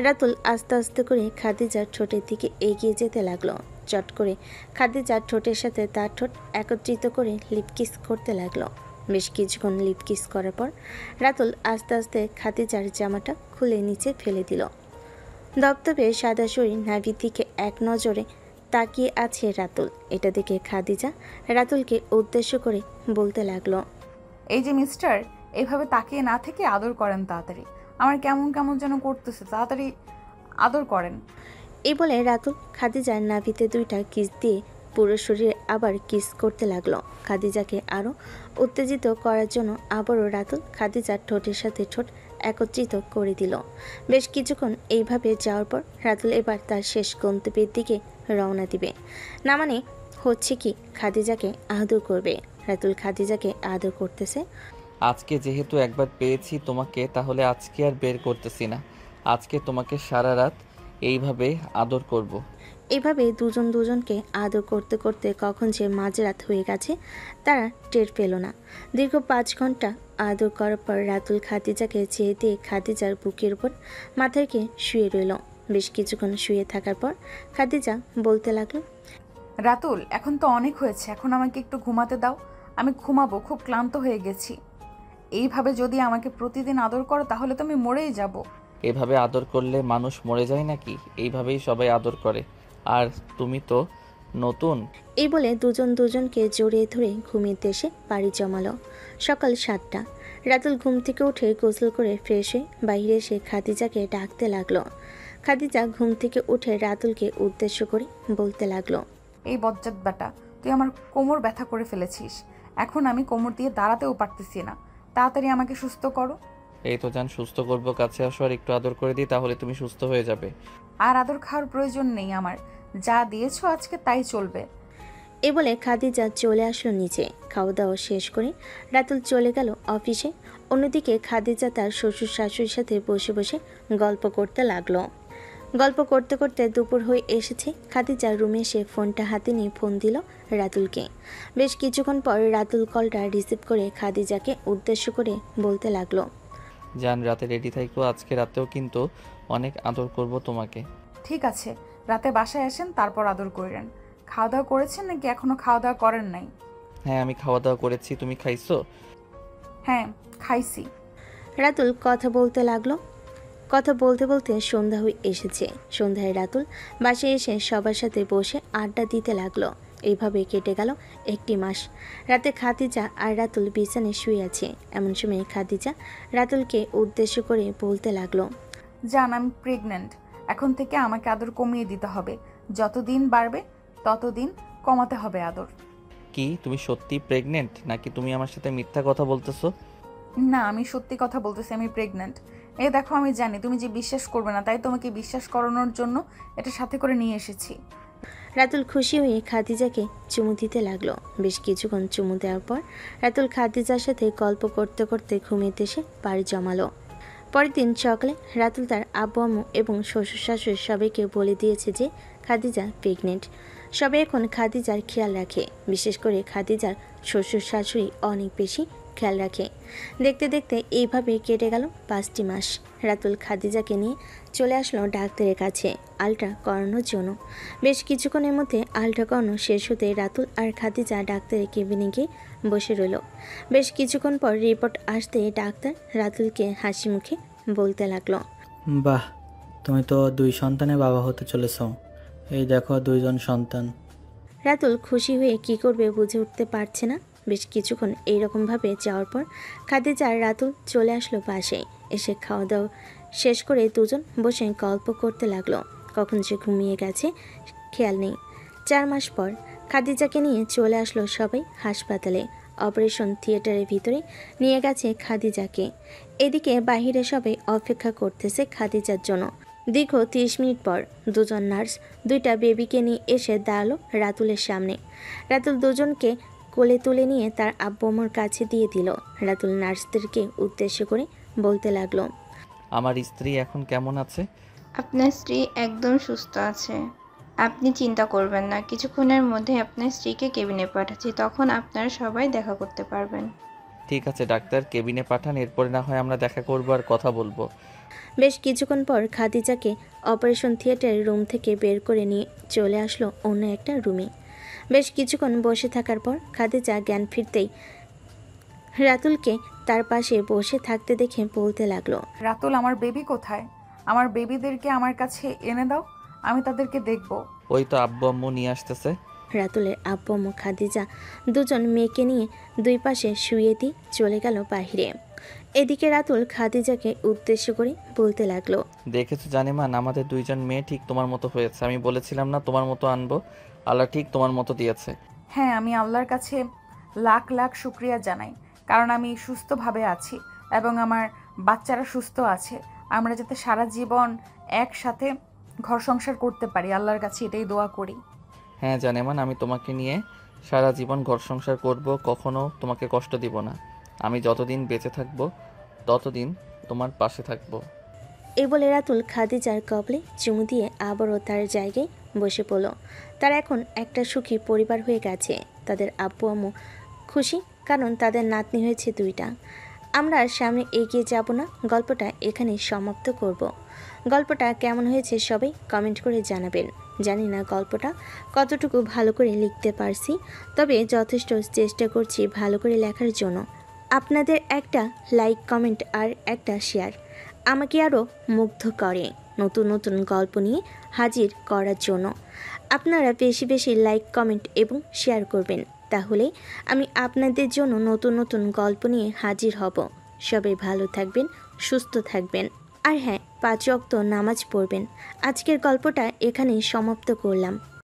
রাতুল আস্তে আস্তে করে খাদিজার ঠোঁটের দিকে এগিয়ে যেতে লাগলো। চট করে খাদিজার ঠোঁটের সাথে তার ঠোঁট একত্রিত করে লিপকিস করতে লাগলো। বেশ কিছুক্ষণ লিপকিস করার পর রাতুল আস্তে আস্তে খাদিজার জামাটা খুলে নিচে ফেলে দিল। দপদপে সাদা শরীর নাভির দিকে এক নজরে তাকিয়ে আছে রাতুল। এটা দেখে খাদিজা রাতুলকে উদ্দেশ্য করে বলতে লাগলো, এই যে মিস্টার, এইভাবে তাকিয়ে না থেকে আদর করেন তাড়াতাড়ি। আমার কেমন কেমন যেন করতেছে, তাড়াতাড়ি আদর করেন। এই বলে রাতুল খাদিজার নাভিতে 2টা কিস দিয়ে পুরো শরীরে আবার কিস করতে লাগলো। খাদিজাকে আরও উত্তেজিত করার জন্য আবারও রাতুল খাদিজার ঠোঁটের সাথে ঠোঁট একত্রিত করে দিল। বেশ কিছুক্ষণ এইভাবে যাওয়ার পর রাতুল এবার তার শেষ গন্তব্যের দিকে রওনা দিবে। না মানে হচ্ছে কি, খাদিজাকে আদর করবে। রাতুল খাদিজাকে আদর করতেছে। আজকে যেহেতু একবার পেয়েছি তোমাকে, তাহলে আজকে আর বের করতেছি না। আজকে তোমাকে সারা রাত এইভাবে আদর করব। এভাবে দুজন দুজনকে আদর করতে করতে কখন যে মাঝরাত হয়ে গেছে তারা টের পেল না। দীর্ঘ 5 ঘন্টা আদর করার পর রাতুল খাদিজাকে চেয়ে দিয়ে খাদিজার বুকের উপর মাথা রেখে শুয়ে রইল। বেশ কিছুক্ষণ শুয়ে থাকার পর খাদিজা বলতে লাগলো, রাতুল, এখন তো অনেক হয়েছে, এখন আমাকে একটু ঘুমাতে দাও। আমি ঘুমাবো, খুব ক্লান্ত হয়ে গেছি। এইভাবে যদি আমাকে প্রতিদিন আদর করো তাহলে তো আমি মরেই যাব। এভাবে আদর করলে মানুষ মরে যায় নাকি? এইভাবেই সবাই আদর করে। আর তুমি তো নতুন। এই বলে দুজন দুজনকে জড়িয়ে ধরে ঘুমের দেশে পাড়ি জমালো। সকাল 7টা। রাতুল ঘুম থেকে উঠে গোসল করে ফ্রেশ হয়ে বাইরে এসে খাদিজাকে ডাকতে লাগলো। খাদিজা ঘুম থেকে উঠে রাতুলকে উদ্দেশ্য করে বলতে লাগলো, এই বজ্জাত বেটা, তুই আমার কোমর ব্যথা করে ফেলেছিস। এখন আমি কোমর দিয়ে দাঁড়াতেও পারতেছি না। তাড়াতাড়ি আমাকে সুস্থ করো। এই তো জান, সুস্থ করবো, কাছে আসো আর একটু আদর করে দিই, তাহলে তুমি সুস্থ হয়ে যাবে। আর আদর খাওয়ার প্রয়োজন নেই আমার, যা দিয়েছো আজকে তাই চলবে। এ বলে খাদিজা চলে আসলো নিচে। খাওয়া দাওয়া শেষ করে রাতুল চলে গেল অফিসে। অন্যদিকে খাদিজা তার শ্বশুর শাশুড়ির সাথে বসে বসে গল্প করতে লাগলো। গল্প করতে করতে দুপুর হয়ে এসেছে। খাদিজা রুমে এসে ফোনটা হাতে নিয়ে ফোন দিল রাতুলকে। বেশ কিছুক্ষণ পর রাতুল কলটা রিসিভ করে খাদিজাকে উদ্দেশ্য করে বলতে লাগলো, জান, রাতে রেডি থাকো, আজকে রাতেও কিন্তু অনেক আদর করব তোমাকে। ঠিক আছে, রাতে বাসায় আসেন, তারপর আদর করেন। খাওয়া দাওয়া করেছেন নাকি এখনো খাওয়া দাওয়া করেন নাই? হ্যাঁ, আমি খাওয়া দাওয়া করেছি, তুমি খাইছো? হ্যাঁ, খাইছি। রাতুল কথা বলতে লাগলো। কথা বলতে বলতে সন্ধ্যা হয়ে এসেছে। সন্ধ্যায় রাতুল বাসায় এসে সবার সাথে বসে আড্ডা দিতে লাগলো। এইভাবে কেটে গেল 1টি মাস। রাতে খাদিজা আর রাতুল বিছানায় শুয়ে আছে। এমন সময় খাদিজা রাতুলকে উদ্দেশ্য করে বলতে লাগলো, জান, আমি প্রেগন্যান্ট। এখন থেকে আমাকে আদর কমিয়ে দিতে হবে। যতদিন বাড়বে ততদিন কমাতে হবে আদর। কি তুমি সত্যি প্রেগনেন্ট নাকি তুমি আমার সাথে মিথ্যা কথা বলতেছো? না, আমি সত্যি কথা বলতেছি, আমি প্রেগন্যান্ট। এই দেখো, আমি জানি তুমি যে বিশ্বাস করবে না, তাই তোমাকে বিশ্বাস করানোর জন্য এটা সাথে করে নিয়ে এসেছি। রাতুল খুশি হয়ে খাদিজাকে চুমু দিতে লাগলো। বেশ কিছুক্ষণ চুমু দেওয়ার পর রাতুল খাদিজার সাথে গল্প করতে করতে ঘুমের দেশে পাড়ি জমালো। পরের দিন সকালে রাতুল তার আব্বু আম্মু এবং শ্বশুর শাশুড়ি সবাইকে বলে দিয়েছে যে খাদিজা প্রেগনেন্ট। সবাই এখন খাদিজার খেয়াল রাখে। বিশেষ করে খাদিজার শ্বশুর শাশুড়ি অনেক বেশি খেয়াল রাখে। দেখতে দেখতে এইভাবে কেটে গেল 5টি মাস। রাতুল খাদিজাকে নিয়ে চলে আসলো ডাক্তারের কাছে আলট্রা করানোর জন্য। বেশ কিছুক্ষণের মধ্যে আলট্রা করানো শেষ হতে রাতুল আর খাদিজা ডাক্তারের কেবিনে গিয়ে বসে রইল। বেশ কিছুক্ষণ পর রিপোর্ট আসতে ডাক্তার রাতুলকে হাসি মুখে বলতে লাগলো, বাহ, তুমি তো 2 সন্তানের বাবা হতে চলেছ। এই দেখো 2জন সন্তান। রাতুল খুশি হয়ে কি করবে বুঝে উঠতে পারছে না। বেশ কিছুক্ষণ এইরকমভাবে যাওয়ার পর খাদিজা আর রাতুল চলে আসলো বাসায়। এসে খাওয়া দাওয়া শেষ করে দুজন বসে গল্প করতে লাগলো। কখন যে ঘুমিয়ে গেছে খেয়াল নেই। 4 মাস পর খাদিজাকে নিয়ে চলে আসলো সবাই হাসপাতালে। অপারেশন থিয়েটারের ভিতরে নিয়ে গেছে খাদিজাকে। এদিকে বাহিরে সবাই অপেক্ষা করতেছে খাদিজার জন্য। দীর্ঘ 30 মিনিট পর দুজন নার্স দুইটা বেবিকে নিয়ে এসে দাঁড়ালো রাতুলের সামনে। রাতুল দুজনকে কোলে তুলে নিয়ে তার আব্বু আম্মুর কাছে দিয়ে দিল। রাতুল নার্সদেরকে উদ্দেশ্য করে বলতে লাগলো, আমার স্ত্রী এখন কেমন আছে? আপনার স্ত্রী একদম সুস্থ আছে, আপনি চিন্তা করবেন না। কিছুক্ষণের মধ্যে আপনার স্ত্রীকে কেবিনে পাঠাচ্ছি, তখন আপনারা সবাই দেখা করতে পারবেন। ঠিক আছে ডাক্তার, কেবিনে পাঠান, এরপরে না হয় আমরা দেখা করবো আর কথা বলবো। বেশ কিছুক্ষণ পর খাদিজাকে অপারেশন থিয়েটারের রুম থেকে বের করে নিয়ে চলে আসলো অন্য একটা রুমে। বেশ কিছুক্ষণ বসে থাকার পর খাদিজা জ্ঞান ফিরতেই রাতুলকে তার পাশে বসে থাকতে দেখে বলতে লাগলো, রাতুল, আমার বেবি কোথায়? আমার বেবিদেরকে আমার কাছে এনে দাও, আমি তাদেরকে দেখব। ওই তো আব্বু আম্মু নিয়ে আসতেছে। রাতুলের আব্বু আম্মু খাদিজা দুজন মেয়েকে নিয়ে দুই পাশে শুয়ে দিয়ে চলে গেল বাহিরে। এদিকে রাতুল খাদিজাকে উদ্দেশ্য করে বলতে লাগলো, দেখেছো জানেমান, আমাদের দুইজন মেয়ে ঠিক তোমার মতো হয়েছে। আমি বলেছিলাম না তোমার মতো আনবো, আল্লাহ ঠিক তোমার মতো দিয়েছে। হ্যাঁ, আমি আল্লাহর কাছে লাখ লাখ শুক্রিয়া জানাই, কারণ আমি সুস্থভাবে আছি এবং আমার বাচ্চারা সুস্থ আছে। আমরা যাতে সারা জীবন একসাথে ঘর সংসার করতে পারি, আল্লাহর কাছে এটাই দোয়া করি। হ্যাঁ জানেমান, আমি তোমাকে নিয়ে সারা জীবন ঘর সংসার করব, কখনো তোমাকে কষ্ট দিব না। আমি যতদিন বেঁচে থাকবো ততদিন তোমার পাশে থাকবো। এই বলে রাতুল খাদিজার কবলে চুমু দিয়ে আবারও তার জায়গায় বসে পড়ল। তারা এখন একটা সুখী পরিবার হয়ে গেছে। তাদের আব্বু আম্মু খুশি, কারণ তাদের নাতনি হয়েছে দুইটা। আমরা আর সামনে এগিয়ে যাব না, গল্পটা এখানেই সমাপ্ত করব। গল্পটা কেমন হয়েছে সবাই কমেন্ট করে জানাবেন। জানি না গল্পটা কতটুকু ভালো করে লিখতে পারছি, তবে যথেষ্ট চেষ্টা করছি ভালো করে লেখার জন্য। আপনাদের একটা লাইক, কমেন্ট আর একটা শেয়ার আমাকে আরও মুগ্ধ করে নতুন নতুন গল্প নিয়ে হাজির করার জন্য। আপনারা বেশি বেশি লাইক, কমেন্ট এবং শেয়ার করবেন, তাহলে আমি আপনাদের জন্য নতুন নতুন গল্প নিয়ে হাজির হব। সবাই ভালো থাকবেন, সুস্থ থাকবেন, আর হ্যাঁ, 5 ওয়াক্ত নামাজ পড়বেন। আজকের গল্পটা এখানেই সমাপ্ত করলাম।